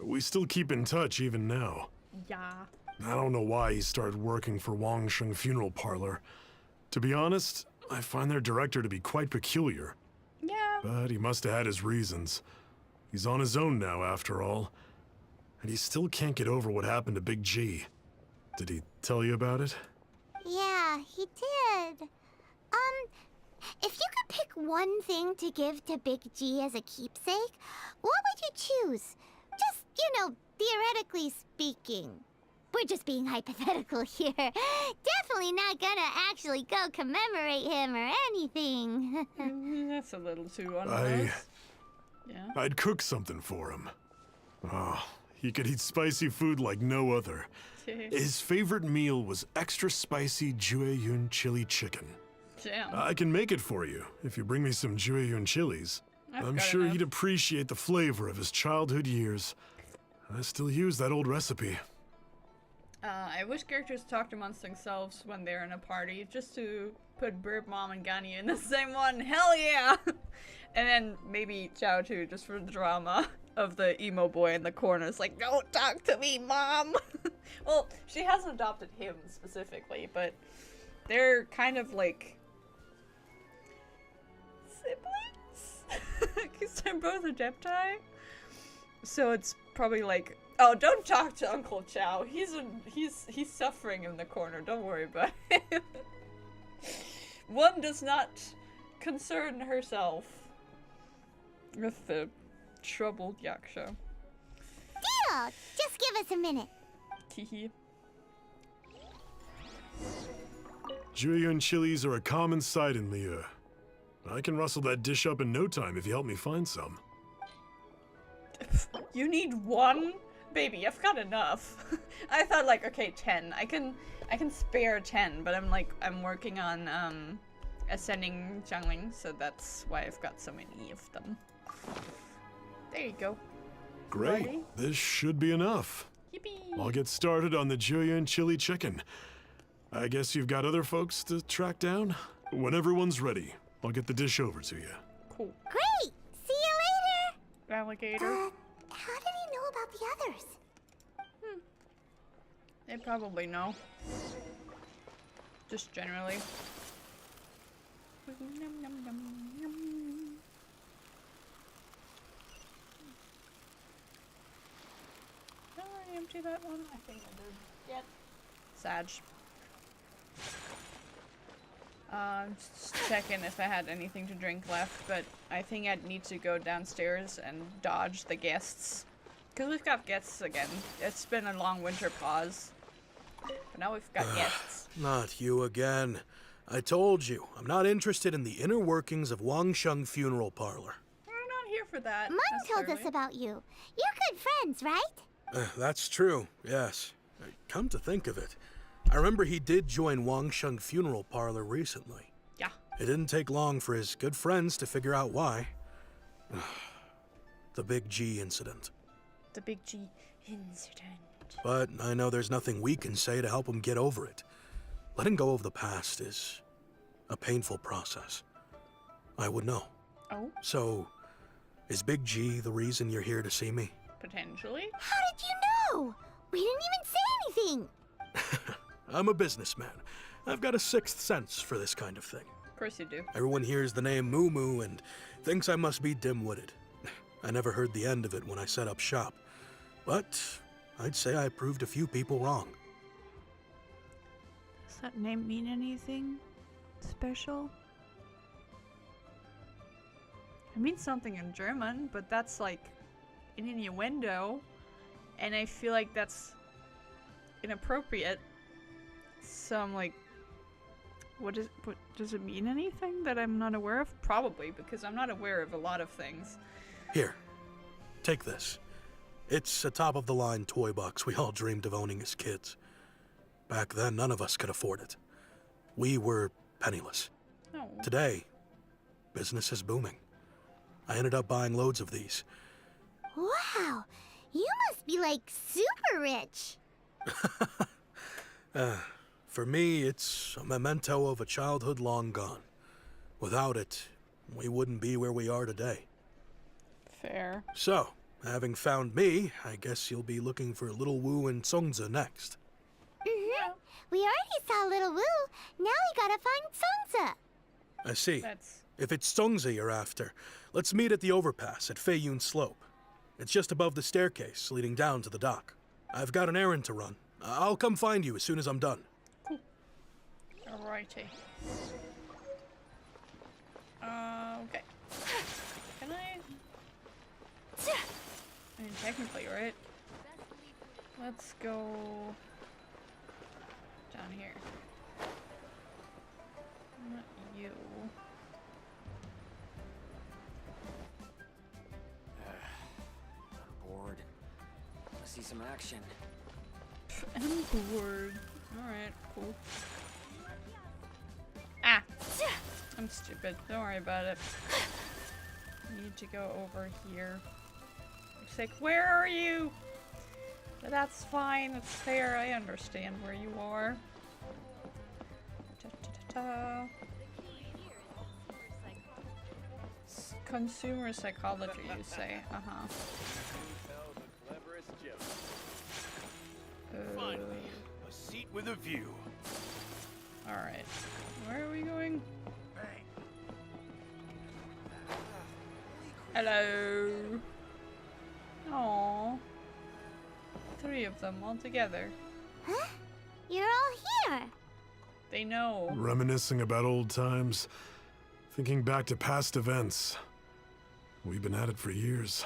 We still keep in touch even now. Yeah. I don't know why he started working for Wangsheng Funeral Parlour. To be honest, I find their director to be quite peculiar. Yeah. But he must have had his reasons. He's on his own now, after all. And he still can't get over what happened to Big G. Did he tell you about it? Yeah, he did. If you could pick one thing to give to Big G as a keepsake, what would you choose? Just, theoretically speaking. We're just being hypothetical here. Definitely not gonna actually go commemorate him or anything. That's a little too honest. Yeah. I'd cook something for him. Oh, he could eat spicy food like no other. His favorite meal was extra spicy Jueyun chili chicken. Damn. I can make it for you if you bring me some Jueyun chilies. I'm sure he'd appreciate the flavor of his childhood years. I still use that old recipe. I wish characters talked amongst themselves when they're in a party, just to put Burp Mom and Ganyu in the same one. Hell yeah! And then maybe Chao too, just for the drama of the emo boy in the corner. It's like, don't talk to me, Mom! Well, she hasn't adopted him specifically, but they're kind of like siblings? Because they're both Adepti. So it's probably like, oh, don't talk to Uncle Chow. He's suffering in the corner. Don't worry about him. One does not concern herself with the troubled Yaksha. Deal! Just give us a minute. Teehee. Jueyun chilies are a common sight in Liyue. I can rustle that dish up in no time if you help me find some. You need one? Baby, I've got enough. I thought like, okay, 10. I can spare 10, but I'm working on ascending Jiangling, so that's why I've got so many of them. There you go. Great. Ready? This should be enough. Yippee! I'll get started on the Jueyun chili chicken. I guess you've got other folks to track down? When everyone's ready, I'll get the dish over to you. Cool. Great! See you later! Alligator. How did he know about the others? They probably know. Just generally. Nom, nom, nom, nom. Did I empty that one? I think I did. Yep. Sag. Just checking if I had anything to drink left, but I think I'd need to go downstairs and dodge the guests. Because we've got guests again. It's been a long winter pause. But now we've got guests. Not you again. I told you, I'm not interested in the inner workings of Wangsheng Funeral Parlour. We're not here for that. Mom told us about you. You're good friends, right? That's true, yes. Come to think of it, I remember he did join Wangsheng Funeral Parlour recently. Yeah. It didn't take long for his good friends to figure out why. The Big G incident. The Big G incident. But I know there's nothing we can say to help him get over it. Letting go of the past is a painful process. I would know. Oh? So, is Big G the reason you're here to see me? Potentially. How did you know? We didn't even say anything. I'm a businessman. I've got a sixth sense for this kind of thing. Of course you do. Everyone hears the name Moo Moo and thinks I must be dim-witted. I never heard the end of it when I set up shop. But I'd say I proved a few people wrong. Does that name mean anything special? It means something in German, but that's like in innuendo, and I feel like that's inappropriate. So I'm like, what does it mean anything that I'm not aware of? Probably, because I'm not aware of a lot of things. Here, take this. It's a top-of-the-line toy box we all dreamed of owning as kids. Back then, none of us could afford it. We were penniless. Oh. Today, business is booming. I ended up buying loads of these. Wow, you must be like super rich. For me, it's a memento of a childhood long gone. Without it, we wouldn't be where we are today. Fair. So, having found me, I guess you'll be looking for Little Wu and Songza next. Mm-hmm. We already saw Little Wu. Now we gotta find Songza. I see. That's... If it's Songza you're after, let's meet at the overpass at Feiyun Slope. It's just above the staircase leading down to the dock. I've got an errand to run. I'll come find you as soon as I'm done. Cool. Alrighty. Okay. Can I... I mean, technically, right? Let's go... down here. Not you. I'm bored. Let's see some action. I'm bored. Alright, cool. Ah! I'm stupid. Don't worry about it. Need to go over here. It's like, where are you? But that's fine. It's fair. I understand where you are. Ta-ta-ta-ta. Consumer psychology, you say? Uh-huh. Finally, a seat with a view. Alright. Where are we going? Hello. Aww. 3 of them all together. Huh? You're all here. They know. Reminiscing about old times, thinking back to past events. We've been at it for years.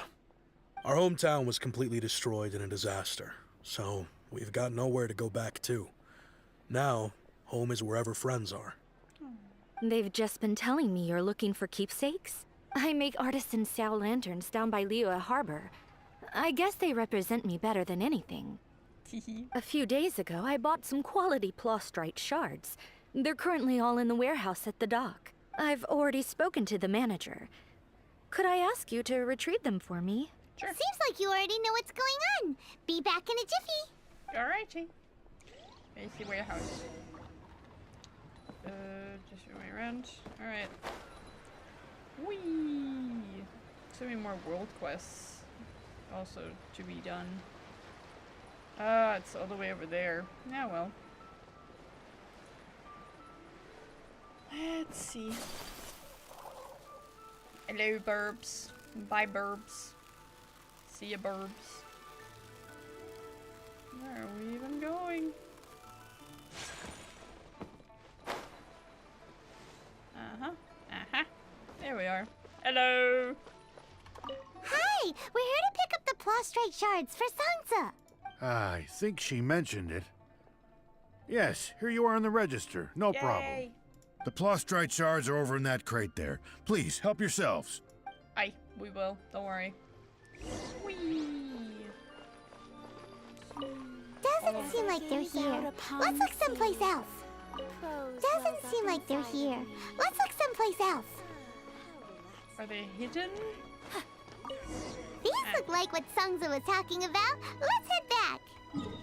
Our hometown was completely destroyed in a disaster, so we've got nowhere to go back to. Now, home is wherever friends are. They've just been telling me you're looking for keepsakes. I make artisan Sao lanterns down by Liyue Harbor. I guess they represent me better than anything. A few days ago, I bought some quality plastrite shards. They're currently all in the warehouse at the dock. I've already spoken to the manager. Could I ask you to retrieve them for me? Sure. Seems like you already know what's going on. Be back in a jiffy. Alrighty. Basic warehouse. Just your way around. Alright. Whee! So many more world quests also to be done. Ah, it's all the way over there. Yeah, well. Let's see. Hello, burbs. Bye, burbs. See ya, burbs. Where are we even going? Uh-huh. Uh-huh. There we are. Hello! Hi! We're here to pick up the plastrite shards for Sansa. I think she mentioned it. Yes, here you are on the register. No problem. Yay. The plastrite shards are over in that crate there. Please, help yourselves. Aye, we will. Don't worry. Whee! Doesn't seem like they're here. Let's look someplace else. Doesn't seem like they're here. Let's look someplace else. Are they hidden? These look like what Sangza was talking about. Let's head back.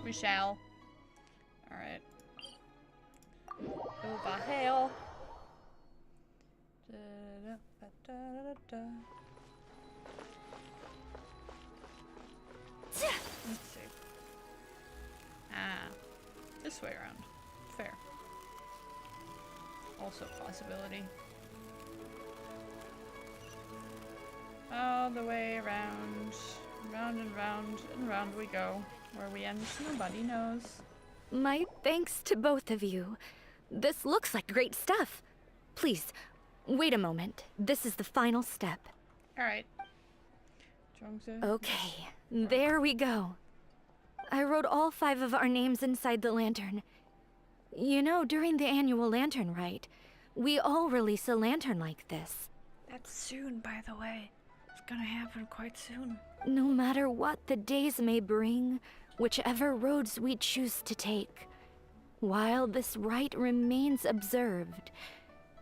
We shall. Alright. Over hell. Da-da-da-da-da-da. Let's see. Ah. This way around. Fair. Also a possibility. All the way around. Round and round and round we go. Where we end, nobody knows. My thanks to both of you. This looks like great stuff. Please, wait a moment. This is the final step. Alright. Okay, there we go. I wrote all 5 of our names inside the lantern. You know, during the annual lantern rite, we all release a lantern like this. That's soon, by the way. It's gonna happen quite soon. No matter what the days may bring, whichever roads we choose to take, while this rite remains observed,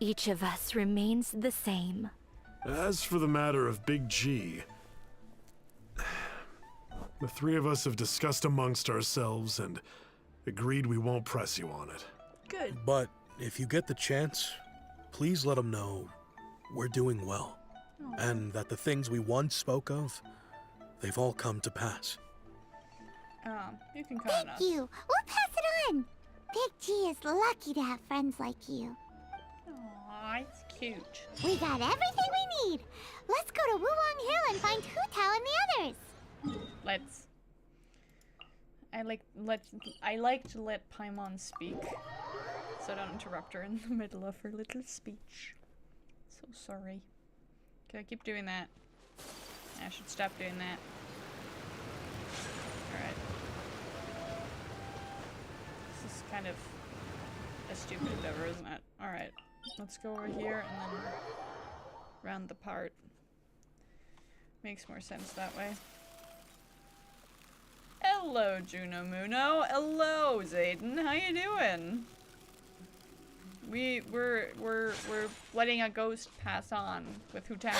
each of us remains the same. As for the matter of Big G, the 3 of us have discussed amongst ourselves and agreed we won't press you on it. Good. But if you get the chance, please let them know we're doing well. And that the things we once spoke of, they've all come to pass. You can count on us. Thank you. We'll pass it on. Big G is lucky to have friends like you. Aw, it's cute. We got everything we need. Let's go to Wuwang Hill and find Hu Tao and the others. Let's. I like to let Paimon speak, so I don't interrupt her in the middle of her little speech. So sorry. Okay, keep doing that. I should stop doing that. Alright. This is kind of a stupid endeavor, isn't it? Alright. Let's go over here and then round the part. Makes more sense that way. Hello, Juno Muno. Hello, Zayden. How you doing? We're letting a ghost pass on with Hu Tao.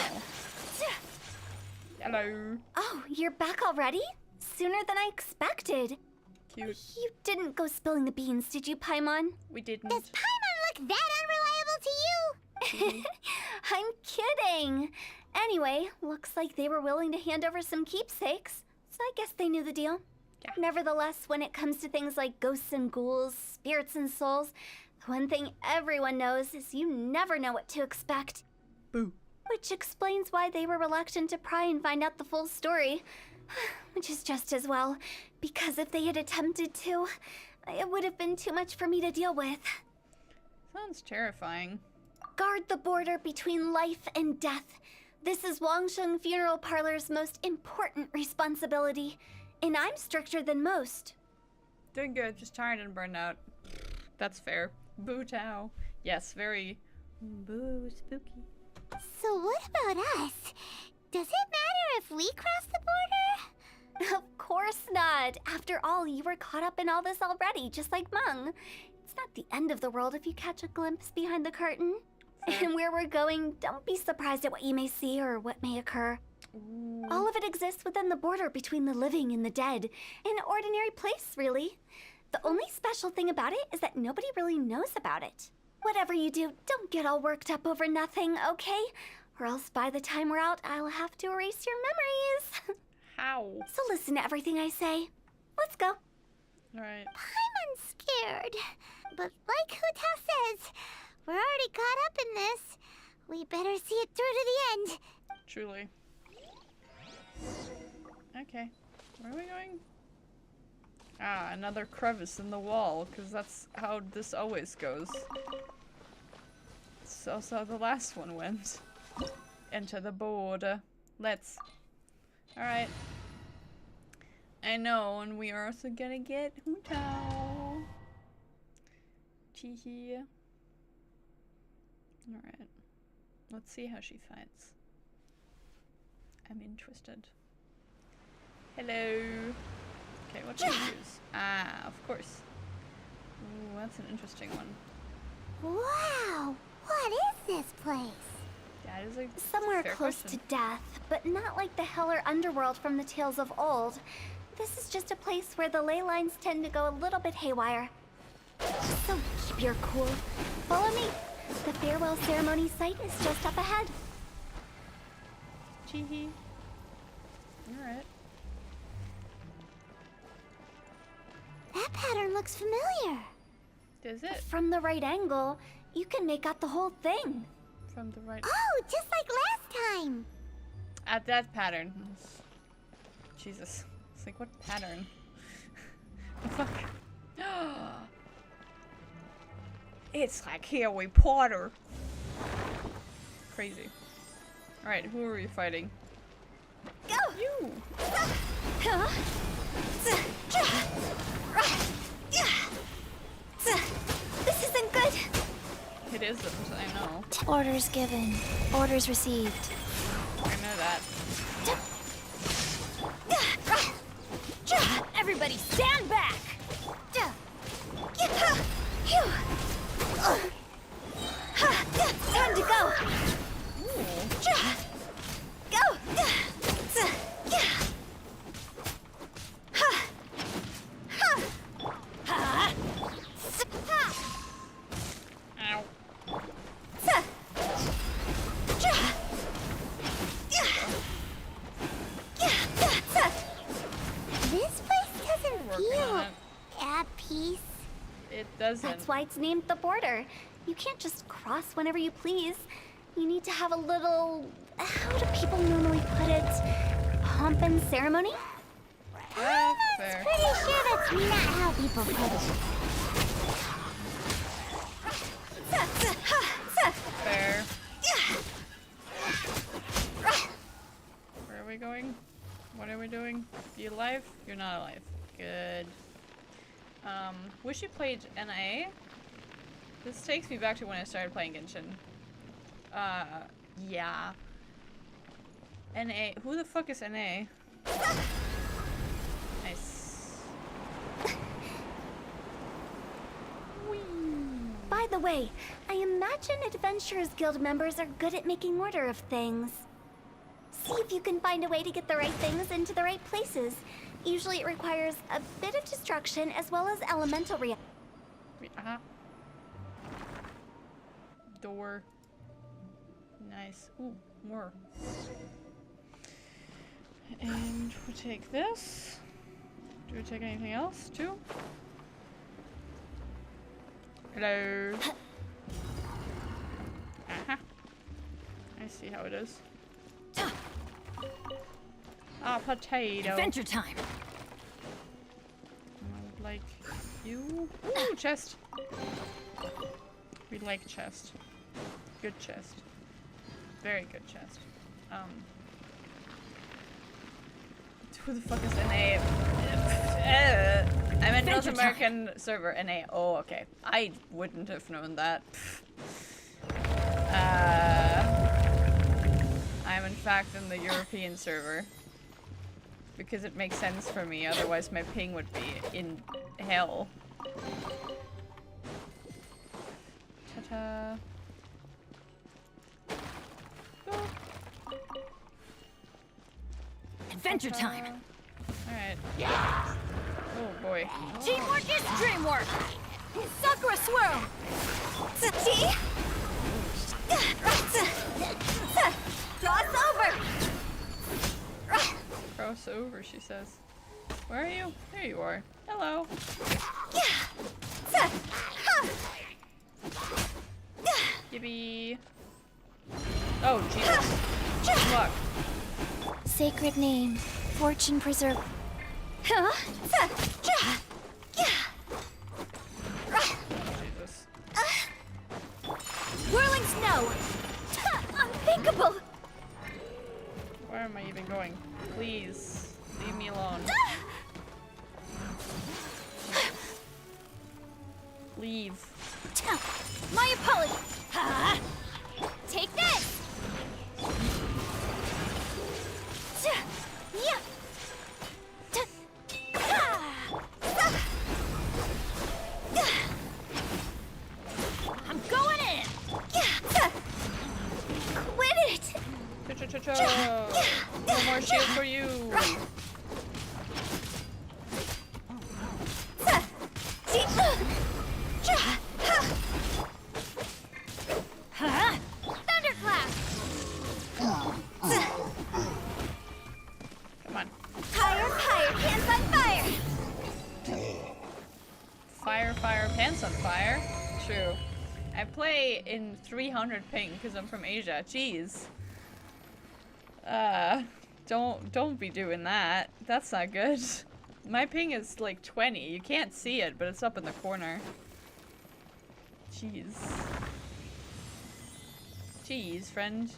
Hello. Oh, you're back already? Sooner than I expected. Cute. You didn't go spilling the beans, did you, Paimon? We didn't. Does Paimon look that unreliable to you? I'm kidding. Anyway, looks like they were willing to hand over some keepsakes, so I guess they knew the deal. Yeah. Nevertheless, when it comes to things like ghosts and ghouls, spirits and souls, the one thing everyone knows is you never know what to expect. Boo. Which explains why they were reluctant to pry and find out the full story. Which is just as well, because if they had attempted to, it would have been too much for me to deal with. Sounds terrifying. Guard the border between life and death. This is Wangsheng Funeral Parlour's most important responsibility, and I'm stricter than most. Doing good, just tired and burned out. That's fair. Boo Tao. Yes, very boo spooky. So what about us? Does it matter if we cross the border? Of course not. After all, you were caught up in all this already, just like Mung. It's not the end of the world if you catch a glimpse behind the curtain. And where we're going, don't be surprised at what you may see or what may occur. Ooh. All of it exists within the border between the living and the dead. An ordinary place, really. The only special thing about it is that nobody really knows about it. Whatever you do, don't get all worked up over nothing, okay? Or else by the time we're out, I'll have to erase your memories. How? So listen to everything I say. Let's go. Alright. I'm unscared. But like Huta says, we're already caught up in this. We better see it through to the end. Truly. Okay. Where are we going? Ah, another crevice in the wall, because that's how this always goes. It's also how the last one went. Enter the border. Let's. Alright. I know, and we are also gonna get Hutao. Teehee. Alright. Let's see how she fights. I'm interested. Hello. Okay, what should we use? Ah, of course. Ooh, that's an interesting one. Wow! What is this place? That is a Somewhere fair close question. to death, but not like the hell or underworld from the tales of old. This is just a place where the ley lines tend to go a little bit haywire. So keep your cool. Follow me. The farewell ceremony site is just up ahead. Teehee. Alright. That pattern looks familiar. Does it? From the right angle, you can make out the whole thing. From the right. Oh, just like last time. At that pattern. Jesus. It's like, what pattern? The fuck? It's like Harry Potter. Crazy. Alright, who are we fighting? Go! You! This isn't good. It isn't, I know. Orders given. Orders received. I know that. Everybody stand back! Time to go! Go! Ow. This place doesn't Working feel on it. at peace. It doesn't. That's why it's named the border. You can't just cross whenever you please. You need to have a little... How do people normally put it? Pomp and ceremony? That's fair. Pretty sure that's not how people put it. Fair. Where are we going? What are we doing? You alive? You're not alive. Good. Wish you played NA. This takes me back to when I started playing Genshin. Yeah. NA. Who the fuck is NA? Nice. Whee. By the way, I imagine Adventurers Guild members are good at making order of things. See if you can find a way to get the right things into the right places. Usually it requires a bit of destruction as well as elemental reaction. Door. Nice. Ooh, more. And we'll take this. Do we take anything else too? Hello. I see how it is. Ah, potato. Adventure time. I would like you. Ooh, chest. We like chest. Good chest. Very good chest. Who the fuck is NA? I'm a North American server. NA. Oh, okay. I wouldn't have known that. I'm in fact in the European server. Because it makes sense for me, otherwise my ping would be in hell. Ta-ta. Adventure time. Alright. Oh boy. Teamwork is dreamwork. Sakura swirl. Tea. Cross over. Cross over, she says. Where are you? There you are. Hello. Yippee. Oh, Jesus. Fuck. Sacred name, fortune preserve. Jesus. Whirling snow. Unthinkable. Where am I even going? Please, leave me alone. Leave. My apologies. Take this. I'm going in. Quit it. Cha-cha-cha-cha. No more shield for you. Thunderclap. Come on. Fire, fire, pants on fire. Fire, fire, pants on fire. True. I play in 300 ping because I'm from Asia. Jeez. Don't be doing that. That's not good. My ping is like 20. You can't see it, but it's up in the corner. Jeez. Jeez, friend.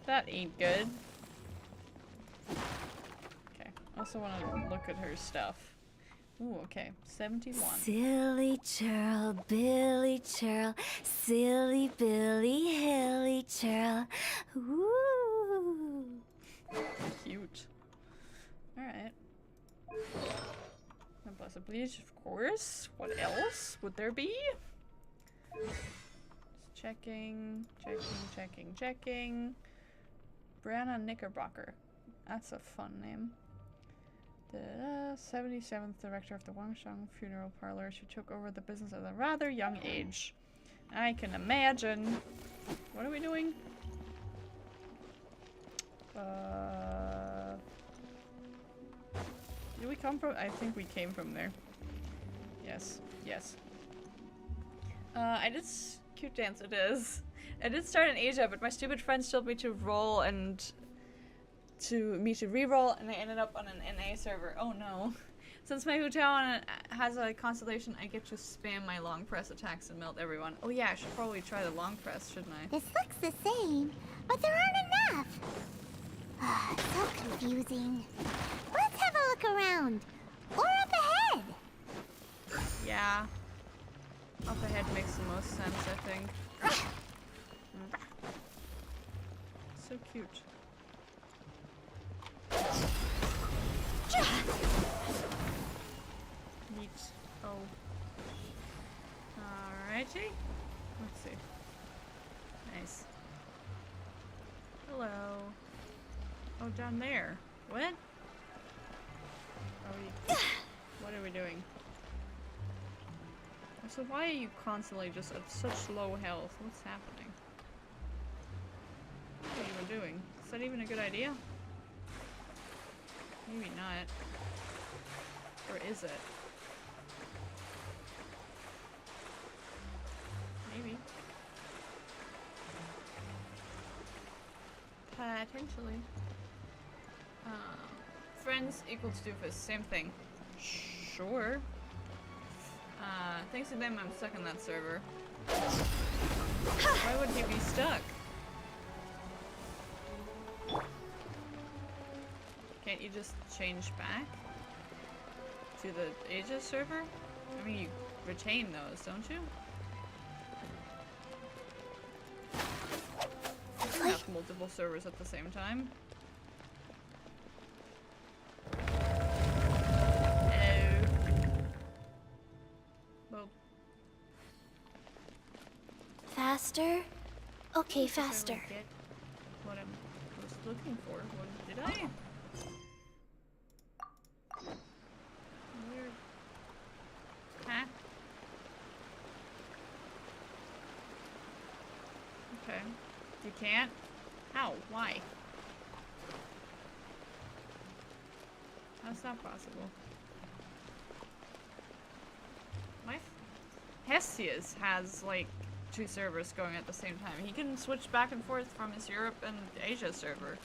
That ain't good. Okay. Also want to look at her stuff. Ooh, okay. 71. Silly churl, Billy churl, silly Billy, hilly churl. Ooh. Cute. Alright. A blessed bleach, of course. What else would there be? Just checking. Brianna Knickerbocker. That's a fun name. The 77th director of the Wangsheng Funeral Parlour. She took over the business at a rather young age. I can imagine. What are we doing? Did we come from? I think we came from there. Yes. I did cute dance. It is. I did start in Asia, but my stupid friends told me to roll and to re-roll, and I ended up on an NA server. Oh no. Since my Hutao has a constellation, I get to spam my long press attacks and melt everyone. Oh yeah, I should probably try the long press, shouldn't I? This looks the same, but there aren't enough. So confusing. Let's have a look around. Or up ahead. Yeah. Up ahead makes the most sense, I think. So cute. Neat. Oh. Alrighty. Let's see. Nice. Hello. Oh, down there. What? What are we doing? So why are you constantly just at such low health? What's happening? What are you even doing? Is that even a good idea? Maybe not. Or is it? Maybe. Potentially. Friends equals doofus, same thing. Sure. Thanks to them, I'm stuck on that server. Why would he be stuck? Can't you just change back to the Aegis server? I mean, you retain those, don't you? You can have multiple servers at the same time. Well, Faster? Okay, faster. Get what I was looking for. What did I? Weird. Huh? Okay. You can't? How? Why? How's that possible? My Hestius has like 2 servers going at the same time. He can switch back and forth from his Europe and Asia server,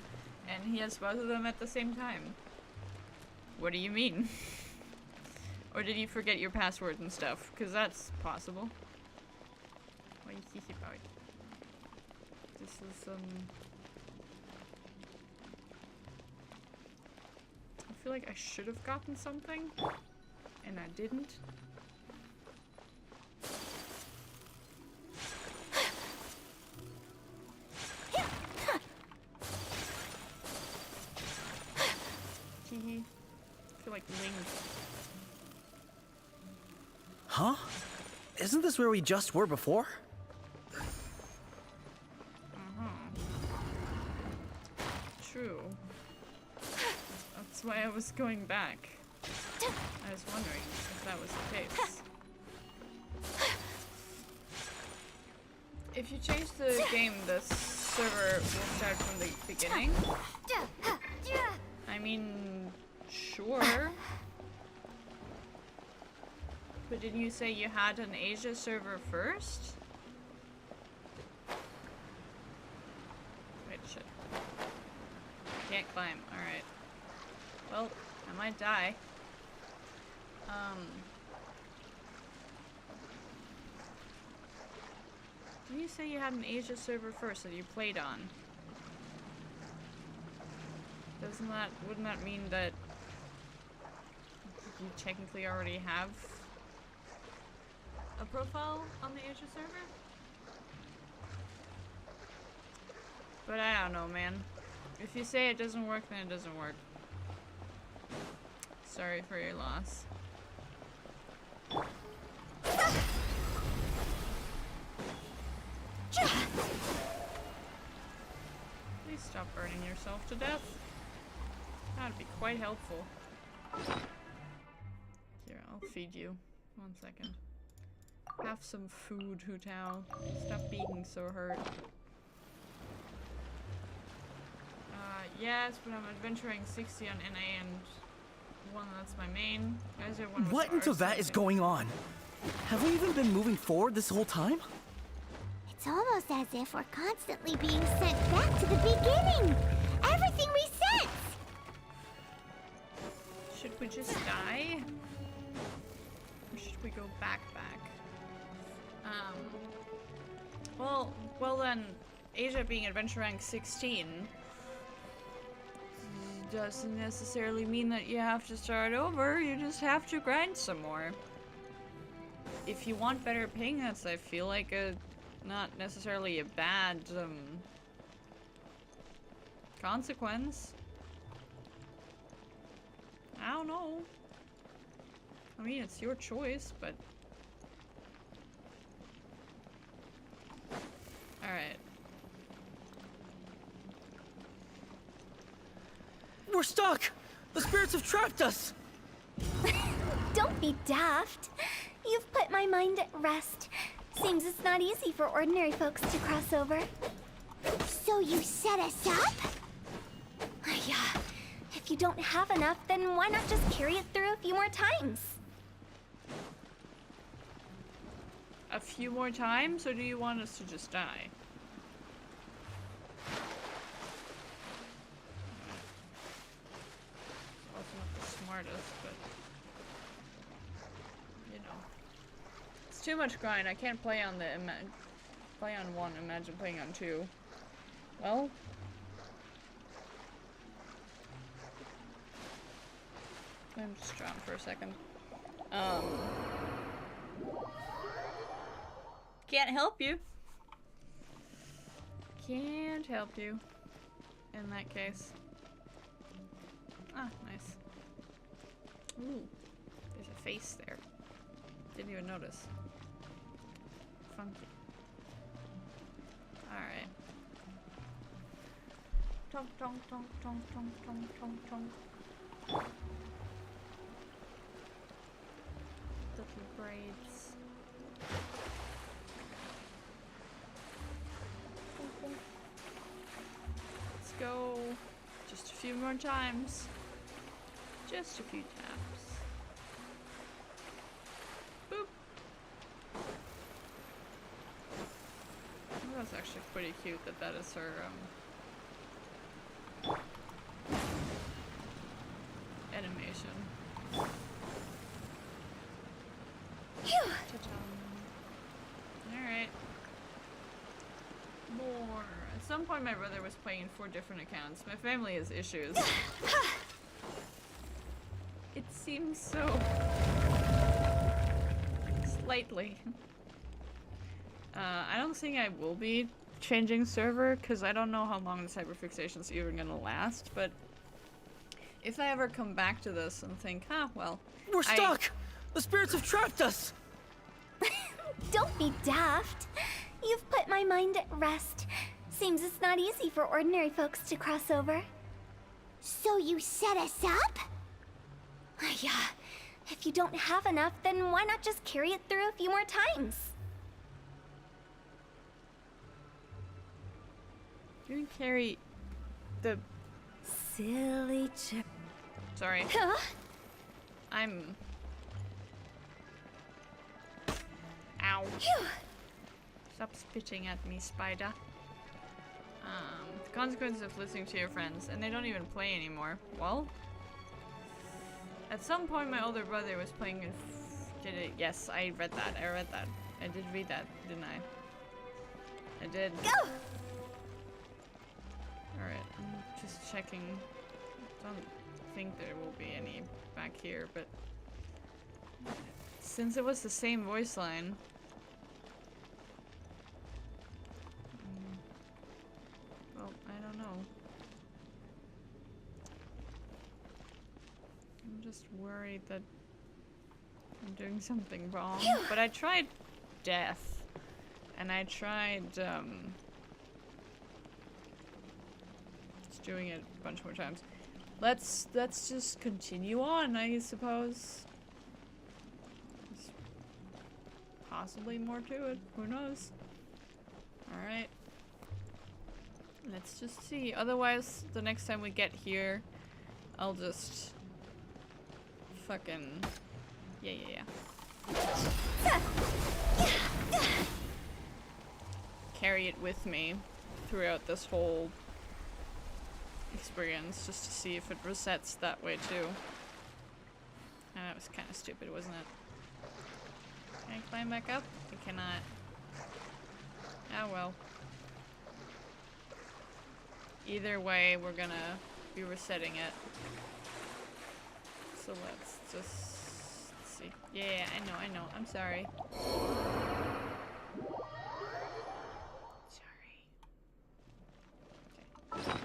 and he has both of them at the same time. What do you mean? Or did you forget your password and stuff? Because that's possible. This is I feel like I should have gotten something, and I didn't. I feel like Ling. Huh? Isn't this where we just were before? True. That's why I was going back. I was wondering if that was the case. If you change the game, the server will start from the beginning. I mean, sure. But didn't you say you had an Asia server first? Wait, shit. Can't climb. Alright. Well, I might die. Didn't you say you had an Asia server first that you played on? Wouldn't that mean that you technically already have a profile on the Asia server? But I don't know, man. If you say it doesn't work, then it doesn't work. Sorry for your loss. Please stop burning yourself to death. That'd be quite helpful. Here, I'll feed you. 1 second. Have some food, Hu Tao. Stop being so hurt. Yes, but I'm adventuring 60 on NA and 1 that's my main. Guys, What into that is going on? Have we even been moving forward this whole time? It's almost as if we're constantly being sent back to the beginning. Everything resets. Should we just die? Or should we go back? Well then, Asia being adventure rank 16 doesn't necessarily mean that you have to start over, you just have to grind some more. If you want better ping, that's, I feel like, not necessarily a bad, consequence. I don't know. I mean, it's your choice, but... Alright. We're stuck! The spirits have trapped us! Don't be daft. You've put my mind at rest. Seems it's not easy for ordinary folks to cross over. So you set us up? Yeah. If you don't have enough, then why not just carry it through a few more times? A few more times, or do you want us to just die? smartest, but you know, it's too much grind. I can't play on the play on 1. Imagine playing on 2. Well, I'm just drowned for a second. Can't help you. Can't help you in that case. Ah, nice. Ooh, there's a face there. Didn't even notice. Funky. Alright. Tonk, tonk, tonk, tonk, tonk, tonk, tonk, tonk. Little braids. Let's go. Just a few more times. Just a few taps. Boop. Oh, that's actually pretty cute that that is her, animation. Alright. More. At some point my brother was playing 4 different accounts. My family has issues. It seems so... slightly. I don't think I will be changing server, because I don't know how long this hyperfixation is even gonna last, but if I ever come back to this and think, well... We're stuck! The spirits have trapped us! Don't be daft. You've put my mind at rest. Seems it's not easy for ordinary folks to cross over. So you set us up? Yeah. If you don't have enough, then why not just carry it through a few more times? You can carry the... Silly chip. Sorry. Huh? I'm... Ow. Stop spitting at me, spider. The consequences of listening to your friends, and they don't even play anymore. Well, at some point my older brother was playing in... Did it? Yes, I read that. I read that. I did read that, didn't I? I did. Go! Alright, I'm just checking. Don't think there will be any back here, but... Since it was the same voice line... Well, I don't know. I'm just worried that I'm doing something wrong. But I tried death. And I tried, just doing it a bunch more times. Let's just continue on, I suppose. There's possibly more to it. Who knows? Alright. Let's just see. Otherwise, the next time we get here, I'll just fucking... Yeah. Carry it with me throughout this whole experience, just to see if it resets that way too. Oh, that was kind of stupid, wasn't it? Can I climb back up? I cannot. Oh well. Either way, we're gonna be resetting it. So let's just see. Yeah, I know. I'm sorry. Okay.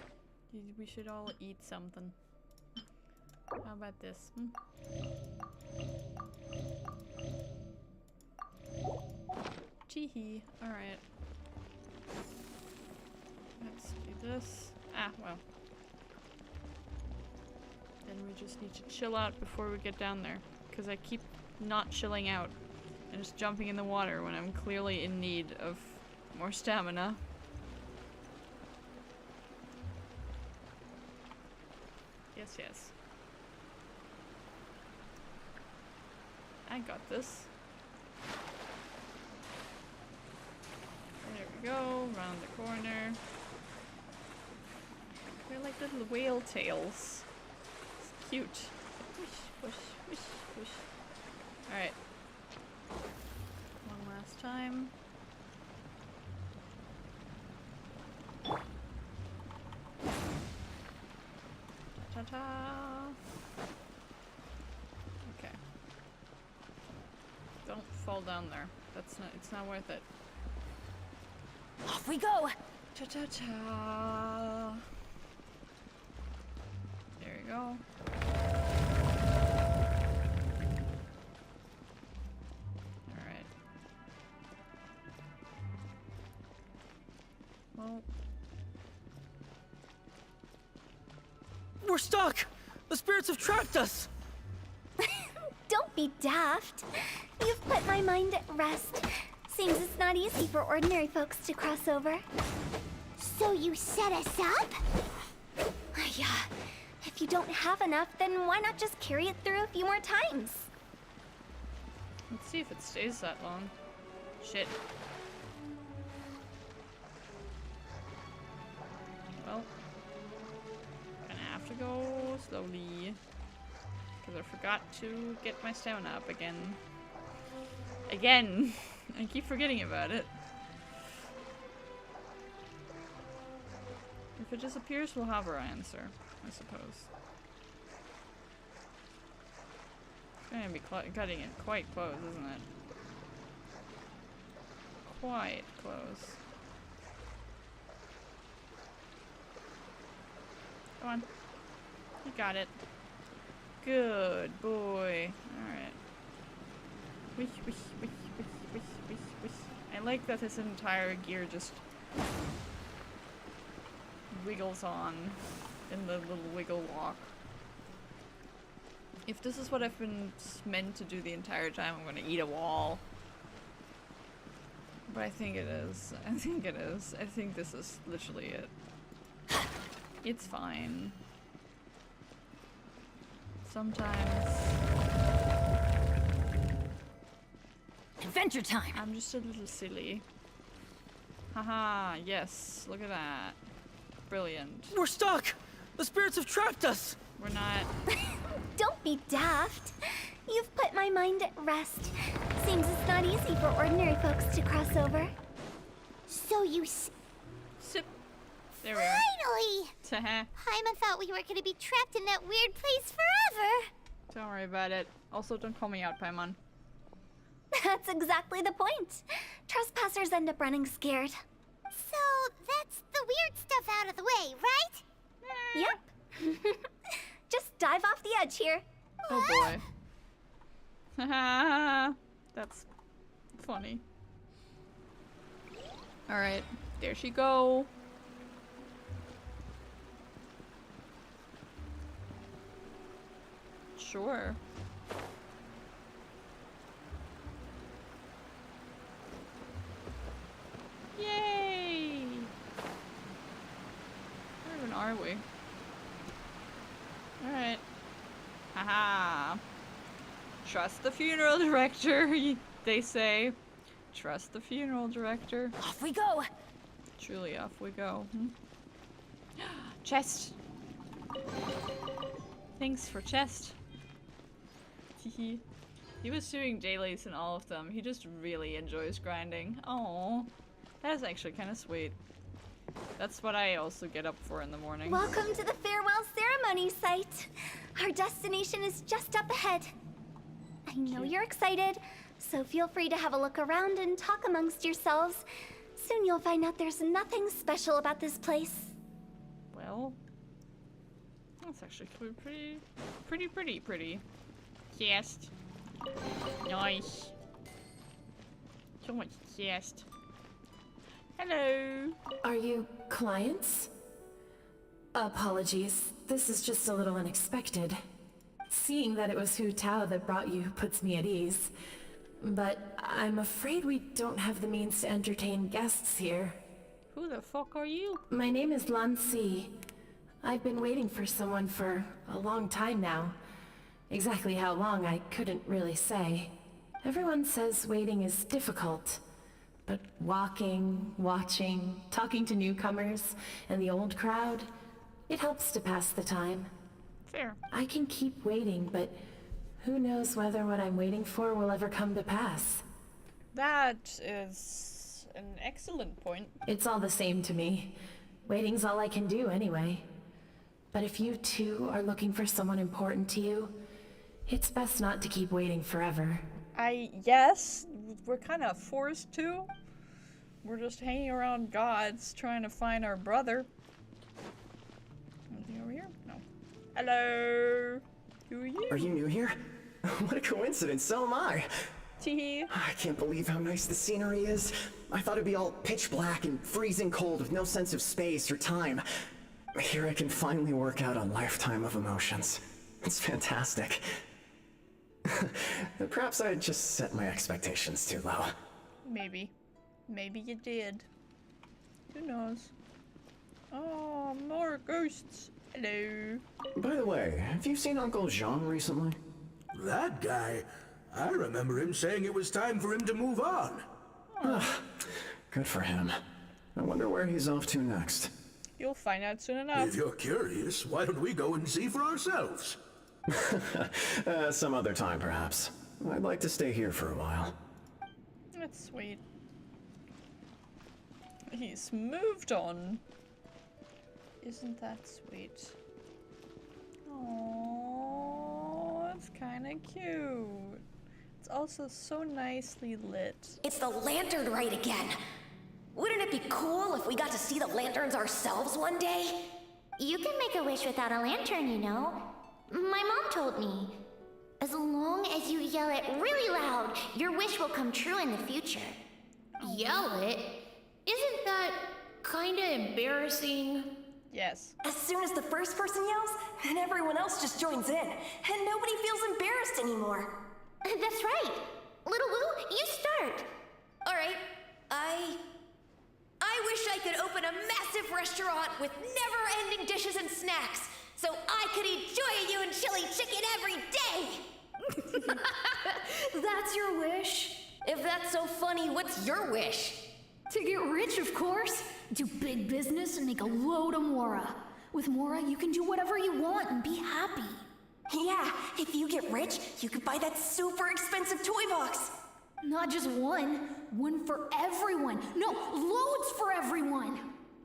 We should all eat something. How about this? Teehee. Alright. Let's do this. Well. Then we just need to chill out before we get down there. Because I keep not chilling out. And just jumping in the water when I'm clearly in need of more stamina. Yes. I got this. There we go, round the corner. They're like little whale tails. It's cute. Alright. One last time. Ta-ta! Okay. Don't fall down there. It's not worth it. Off we go! Ta-ta-ta! There you go. Alright. Well... We're stuck! The spirits have trapped us! Don't be daft. You've put my mind at rest. Seems it's not easy for ordinary folks to cross over. So you set us up? Yeah. If you don't have enough, then why not just carry it through a few more times? Let's see if it stays that long. Shit. Well, gonna have to go slowly. Because I forgot to get my stamina up again. Again! I keep forgetting about it. If it disappears, we'll have our answer, I suppose. It's gonna be cutting it quite close, isn't it? Quite close. Come on. You got it. Good boy. Alright. Wish, wish, wish, wish, wish, wish, wish. I like that his entire gear just wiggles on in the little wiggle walk. If this is what I've been meant to do the entire time, I'm gonna eat a wall. But I think it is. I think it is. I think this is literally it. It's fine. Sometimes... Adventure time! I'm just a little silly. Haha, yes. Look at that. Brilliant. We're stuck! The spirits have trapped us! We're not... Don't be daft. You've put my mind at rest. Seems it's not easy for ordinary folks to cross over. So you Sip. There we are. finally! Paimon thought we were gonna be trapped in that weird place forever. Don't worry about it. Also, don't call me out, Paimon. That's exactly the point. Trespassers end up running scared. So that's the weird stuff out of the way, right? Yep. Just dive off the edge here. Oh boy. Haha. That's funny. Alright, there she go. Sure. Yay! Where even are we? Alright. Haha. Trust the funeral director, they say. Trust the funeral director. Off we go! Truly, off we go. Chest! Thanks for chest. Hehe. He was doing dailies in all of them. He just really enjoys grinding. Oh, that is actually kind of sweet. That's what I also get up for in the morning. Welcome to the farewell ceremony site. Our destination is just up ahead. I know you're excited, so feel free to have a look around and talk amongst yourselves. Soon you'll find out there's nothing special about this place. Well, that's actually pretty. Chest. Nice. So much chest. Hello. Are you clients? Apologies. This is just a little unexpected. Seeing that it was Hu Tao that brought you puts me at ease. But I'm afraid we don't have the means to entertain guests here. Who the fuck are you? My name is Lan Si. I've been waiting for someone for a long time now. Exactly how long, I couldn't really say. Everyone says waiting is difficult. But walking, watching, talking to newcomers, and the old crowd, it helps to pass the time. Fair. I can keep waiting, but who knows whether what I'm waiting for will ever come to pass. That is an excellent point. It's all the same to me. Waiting's all I can do anyway. But if you too are looking for someone important to you, it's best not to keep waiting forever. Yes, we're kind of forced to. We're just hanging around gods trying to find our brother. Anything over here? No. Hello. Who are you? Are you new here? What a coincidence, so am I. Tee. I can't believe how nice the scenery is. I thought it'd be all pitch black and freezing cold with no sense of space or time. Here I can finally work out a lifetime of emotions. It's fantastic. Perhaps I just set my expectations too low. Maybe. Maybe you did. Who knows? Oh, more ghosts. Hello. By the way, have you seen Uncle Jean recently? That guy? I remember him saying it was time for him to move on. Good for him. I wonder where he's off to next. You'll find out soon enough. If you're curious, why don't we go and see for ourselves? Some other time, perhaps. I'd like to stay here for a while. That's sweet. He's moved on. Isn't that sweet? Oh, it's kind of cute. It's also so nicely lit. It's the lantern rite again. Wouldn't it be cool if we got to see the lanterns ourselves one day? You can make a wish without a lantern, you know. My mom told me. As long as you yell it really loud, your wish will come true in the future. Yell it? Isn't that kinda embarrassing? Yes. As soon as the first person yells, then everyone else just joins in, and nobody feels embarrassed anymore. That's right. Little Woo, you start. All right, I wish I could open a massive restaurant with never-ending dishes and snacks, so I could eat Joy and chili chicken every day! That's your wish? If that's so funny, what's your wish? To get rich, of course. Do big business and make a load of Mora. With Mora, you can do whatever you want and be happy. Yeah, if you get rich, you could buy that super expensive toy box. Not just one. One for everyone. No, loads for everyone.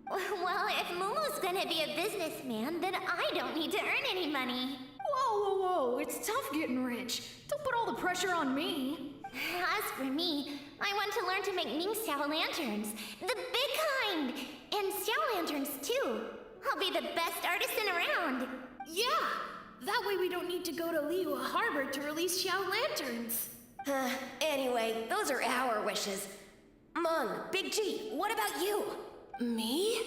Well, if Momo's gonna be a businessman, then I don't need to earn any money. Whoa, whoa, whoa. It's tough getting rich. Don't put all the pressure on me. As for me, I want to learn to make Ming Xiao lanterns. The big kind! And Xiao lanterns, too. I'll be the best artisan around. Yeah! That way we don't need to go to Liyue Harbor to release Xiao lanterns. Anyway, those are our wishes. Mung, Big G, what about you? Me?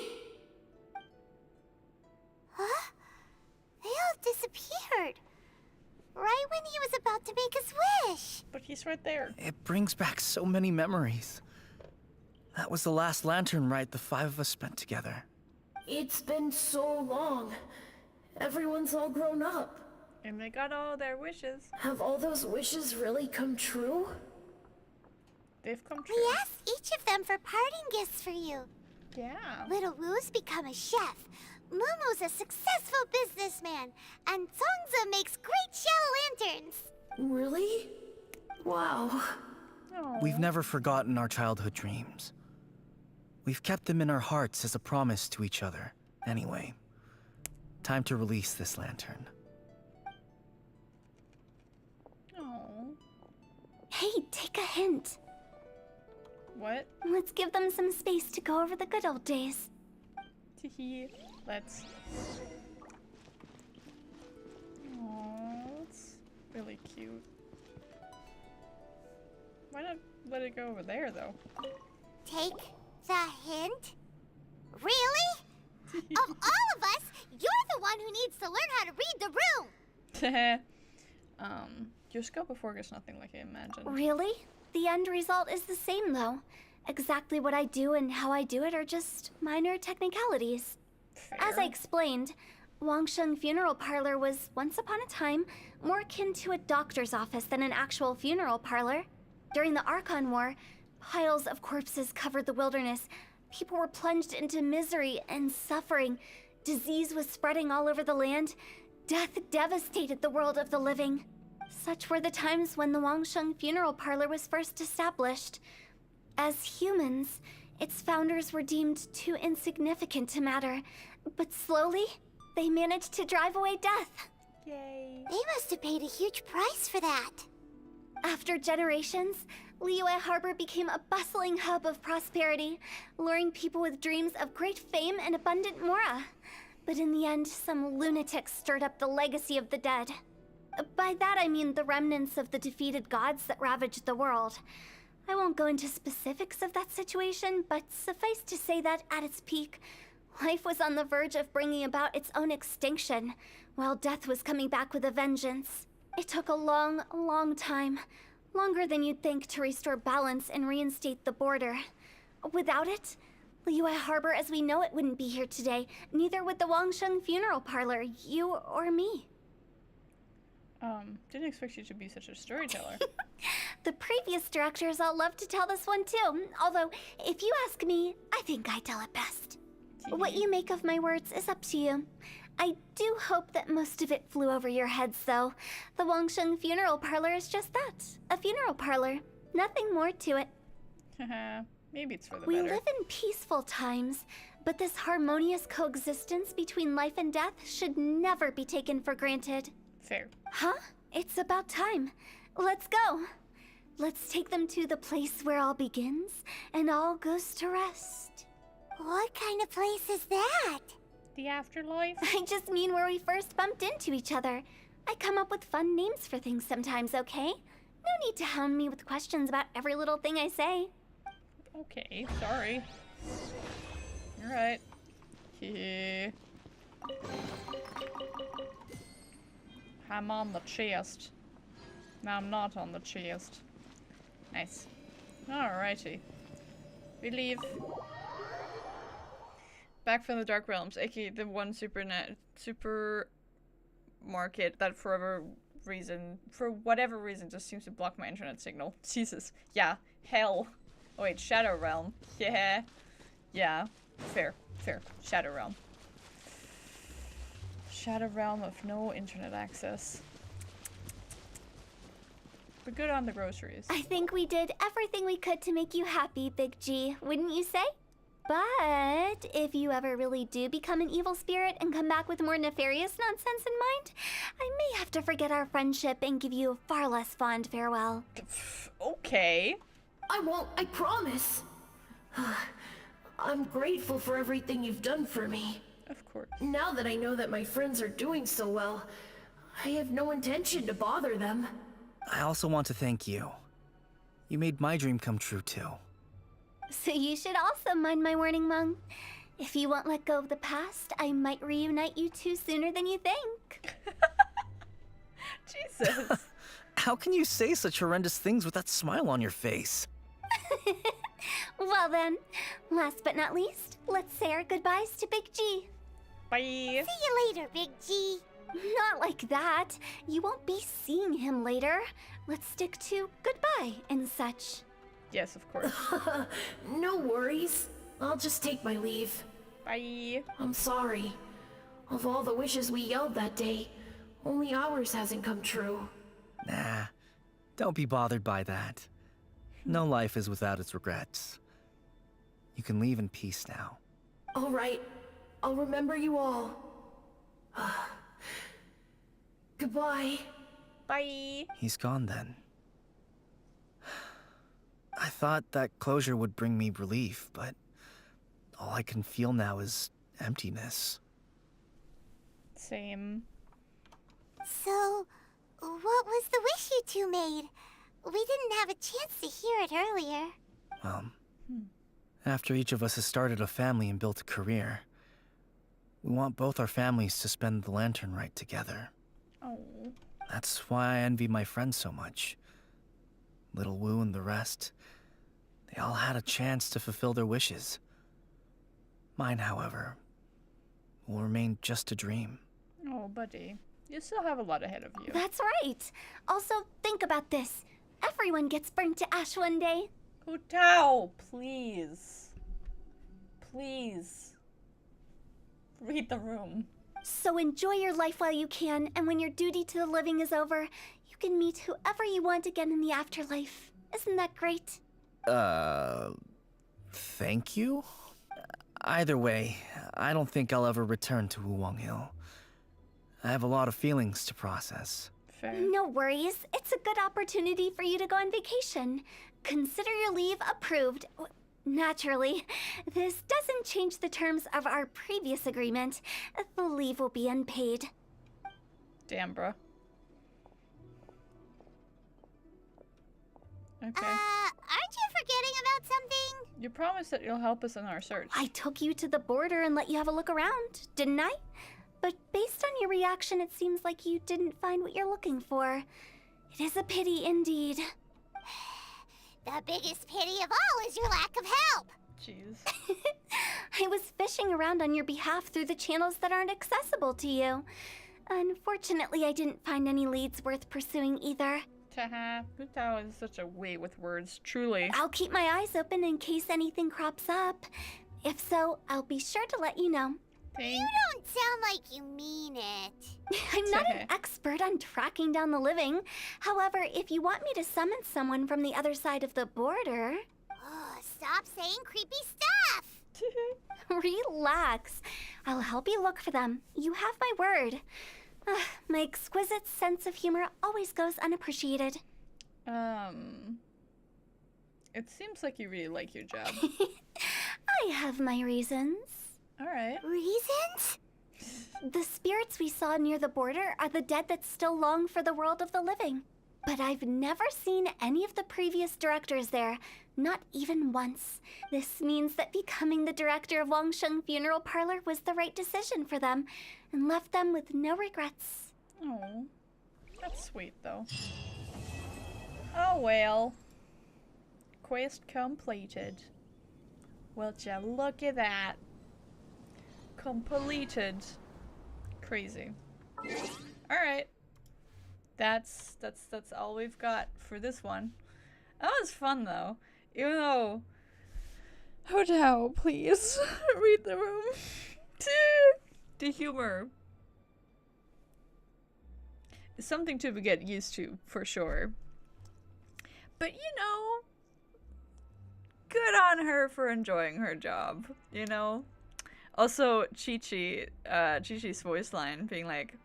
Huh? They all disappeared. Right when he was about to make his wish. But he's right there. It brings back so many memories. That was the last lantern rite the five of us spent together. It's been so long. Everyone's all grown up. And they got all their wishes. Have all those wishes really come true? They've come true. We asked each of them for parting gifts for you. Yeah. Little Woo's become a chef. Momo's a successful businessman. And Songza makes great Xiao lanterns. Really? Wow. We've never forgotten our childhood dreams. We've kept them in our hearts as a promise to each other. Anyway, time to release this lantern. Hey, take a hint. What? Let's give them some space to go over the good old days. Let's. Aww, it's really cute. Why not let it go over there, though? Take the hint? Really? Of all of us, you're the one who needs to learn how to read the room. Your scope of work is nothing like I imagined. Really? The end result is the same, though. Exactly what I do and how I do it are just minor technicalities. Fair. As I explained, Wangsheng Funeral Parlour was once upon a time more akin to a doctor's office than an actual funeral parlor. During the Archon War, piles of corpses covered the wilderness. People were plunged into misery and suffering. Disease was spreading all over the land. Death devastated the world of the living. Such were the times when the Wangsheng Funeral Parlour was first established. As humans, its founders were deemed too insignificant to matter, but slowly, they managed to drive away death. Yay. They must have paid a huge price for that. After generations, Liyue Harbor became a bustling hub of prosperity, luring people with dreams of great fame and abundant mora. But in the end, some lunatics stirred up the legacy of the dead. By that I mean the remnants of the defeated gods that ravaged the world. I won't go into specifics of that situation, but suffice to say that at its peak, life was on the verge of bringing about its own extinction, while death was coming back with a vengeance. It took a long, long time, longer than you'd think, to restore balance and reinstate the border. Without it, Liyue Harbor as we know it wouldn't be here today, neither would the Wangsheng Funeral Parlour, you or me. Didn't expect you to be such a storyteller. The previous directors all loved to tell this one too, although, if you ask me, I think I tell it best. What you make of my words is up to you. I do hope that most of it flew over your heads, though. The Wangsheng Funeral Parlour is just that, a funeral parlor. Nothing more to it. Maybe it's for the We better. live in peaceful times, but this harmonious coexistence between life and death should never be taken for granted. Fair. Huh? It's about time. Let's go. Let's take them to the place where all begins and all goes to rest. What kind of place is that? The afterlife? I just mean where we first bumped into each other. I come up with fun names for things sometimes, okay? No need to hound me with questions about every little thing I say. Okay, sorry. Alright. I'm on the chest. No, I'm not on the chest. Nice. Alrighty. We leave. Back from the Dark Realms, aka the one super market that for whatever reason just seems to block my internet signal. Jesus. Yeah. Hell. Oh wait, Shadow Realm. Yeah. Yeah. Fair. Shadow Realm. Shadow Realm of no internet access. We're good on the groceries. I think we did everything we could to make you happy, Big G, wouldn't you say? But if you ever really do become an evil spirit and come back with more nefarious nonsense in mind, I may have to forget our friendship and give you a far less fond farewell. Okay. I won't, I promise. I'm grateful for everything you've done for me. Of course. Now that I know that my friends are doing so well, I have no intention to bother them. I also want to thank you. You made my dream come true too. So you should also mind my warning, Mung. If you won't let go of the past, I might reunite you two sooner than you think. Jesus. How can you say such horrendous things with that smile on your face? Well then, last but not least, let's say our goodbyes to Big G. Bye. See you later, Big G. Not like that. You won't be seeing him later. Let's stick to goodbye and such. Yes, of course. No worries. I'll just take my leave. Bye. I'm sorry. Of all the wishes we yelled that day, only ours hasn't come true. Nah, don't be bothered by that. No life is without its regrets. You can leave in peace now. All right. I'll remember you all. Goodbye. Bye. He's gone then. I thought that closure would bring me relief, but all I can feel now is emptiness. Same. So, what was the wish you two made? We didn't have a chance to hear it earlier. After each of us has started a family and built a career, we want both our families to spend the lantern rite together. Oh. That's why I envy my friends so much. Little Wu and the rest, they all had a chance to fulfill their wishes. Mine, however, will remain just a dream. Oh, buddy. You still have a lot ahead of you. That's right. Also, think about this. Everyone gets burnt to ash one day. Hu Tao, please. Please. Read the room. So enjoy your life while you can, and when your duty to the living is over, you can meet whoever you want again in the afterlife. Isn't that great? Thank you? Either way, I don't think I'll ever return to Wulong Hill. I have a lot of feelings to process. Fair. No worries. It's a good opportunity for you to go on vacation. Consider your leave approved. Naturally, this doesn't change the terms of our previous agreement. The leave will be unpaid. Damn, bro. Okay. Aren't you forgetting about something? You promised that you'll help us in our search. I took you to the border and let you have a look around, didn't I? But based on your reaction, it seems like you didn't find what you're looking for. It is a pity indeed. The biggest pity of all is your lack of help. Jeez. I was fishing around on your behalf through the channels that aren't accessible to you. Unfortunately, I didn't find any leads worth pursuing either. Taha, Hutao is such a way with words, truly. I'll keep my eyes open in case anything crops up. If so, I'll be sure to let you know. You don't sound like you mean it. I'm not an expert on tracking down the living. However, if you want me to summon someone from the other side of the border... Oh, stop saying creepy stuff. Relax. I'll help you look for them. You have my word. My exquisite sense of humor always goes unappreciated. It seems like you really like your job. I have my reasons. Alright. Reasons? The spirits we saw near the border are the dead that still long for the world of the living. But I've never seen any of the previous directors there, not even once. This means that becoming the director of Wangsheng Funeral Parlour was the right decision for them, and left them with no regrets. Oh, that's sweet though. Oh well. Quest completed. Will ya look at that? Completed. Crazy. Alright. That's all we've got for this one. That was fun though. Even though Hutao, please read the room. The humor is something to get used to for sure. But you know, good on her for enjoying her job, you know? Also, Chi-Chi's voice line being like,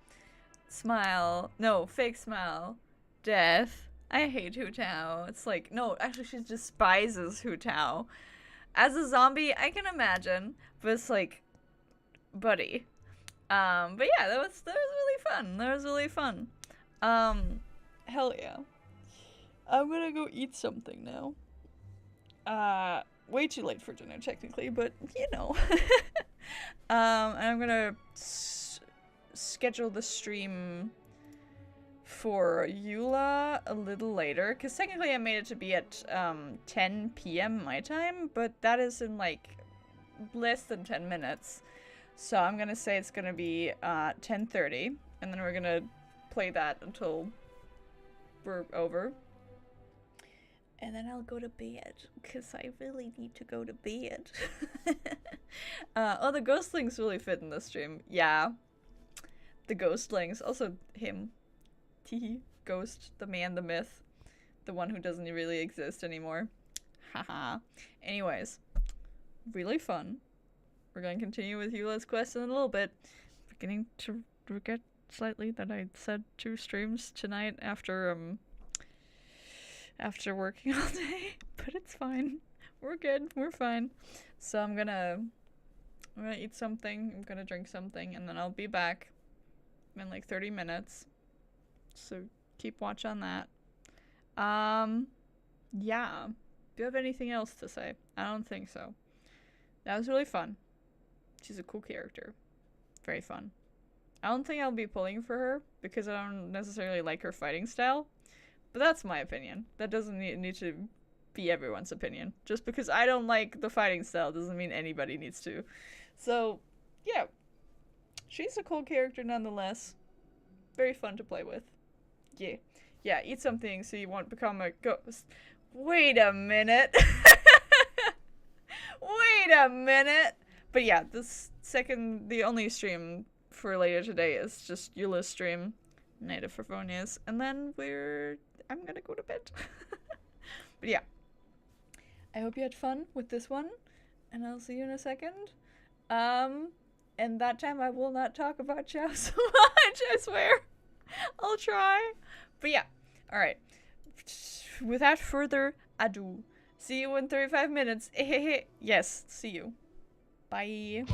smile, no, fake smile, death, I hate Hutao. It's like, no, actually she despises Hutao. As a zombie, I can imagine, but it's like, buddy. But yeah, that was really fun. That was really fun. Hell yeah. I'm gonna go eat something now. Way too late for dinner technically, but you know. And I'm gonna schedule the stream for Eula a little later, because technically I made it to be at 10 p.m. my time, but that is in like less than 10 minutes. So I'm gonna say it's gonna be 10:30, and then we're gonna play that until we're over. And then I'll go to bed, because I really need to go to bed. Oh, the ghostlings really fit in this stream. Yeah. The ghostlings. Also him. Teehee. Ghost. The man, the myth. The one who doesn't really exist anymore. Haha. Anyways. Really fun. We're going to continue with Eula's quest in a little bit. Beginning to regret slightly that I said 2 streams tonight after working all day, but it's fine. We're good. We're fine. So I'm gonna eat something. I'm gonna drink something, and then I'll be back in like 30 minutes. So keep watch on that. Yeah. Do you have anything else to say? I don't think so. That was really fun. She's a cool character. Very fun. I don't think I'll be pulling for her because I don't necessarily like her fighting style. But that's my opinion. That doesn't need to be everyone's opinion. Just because I don't like the fighting style doesn't mean anybody needs to. So, yeah. She's a cool character nonetheless. Very fun to play with. Yeah. Yeah, eat something so you won't become a ghost. Wait a minute. Wait a minute. But yeah, the only stream for later today is just Eula's stream, Night of Favonius, and then I'm gonna go to bed. But yeah, I hope you had fun with this one, and I'll see you in a second. And that time I will not talk about Chow so much, I swear. I'll try. But yeah, alright. Without further ado, see you in 35 minutes. Yes, see you. Bye.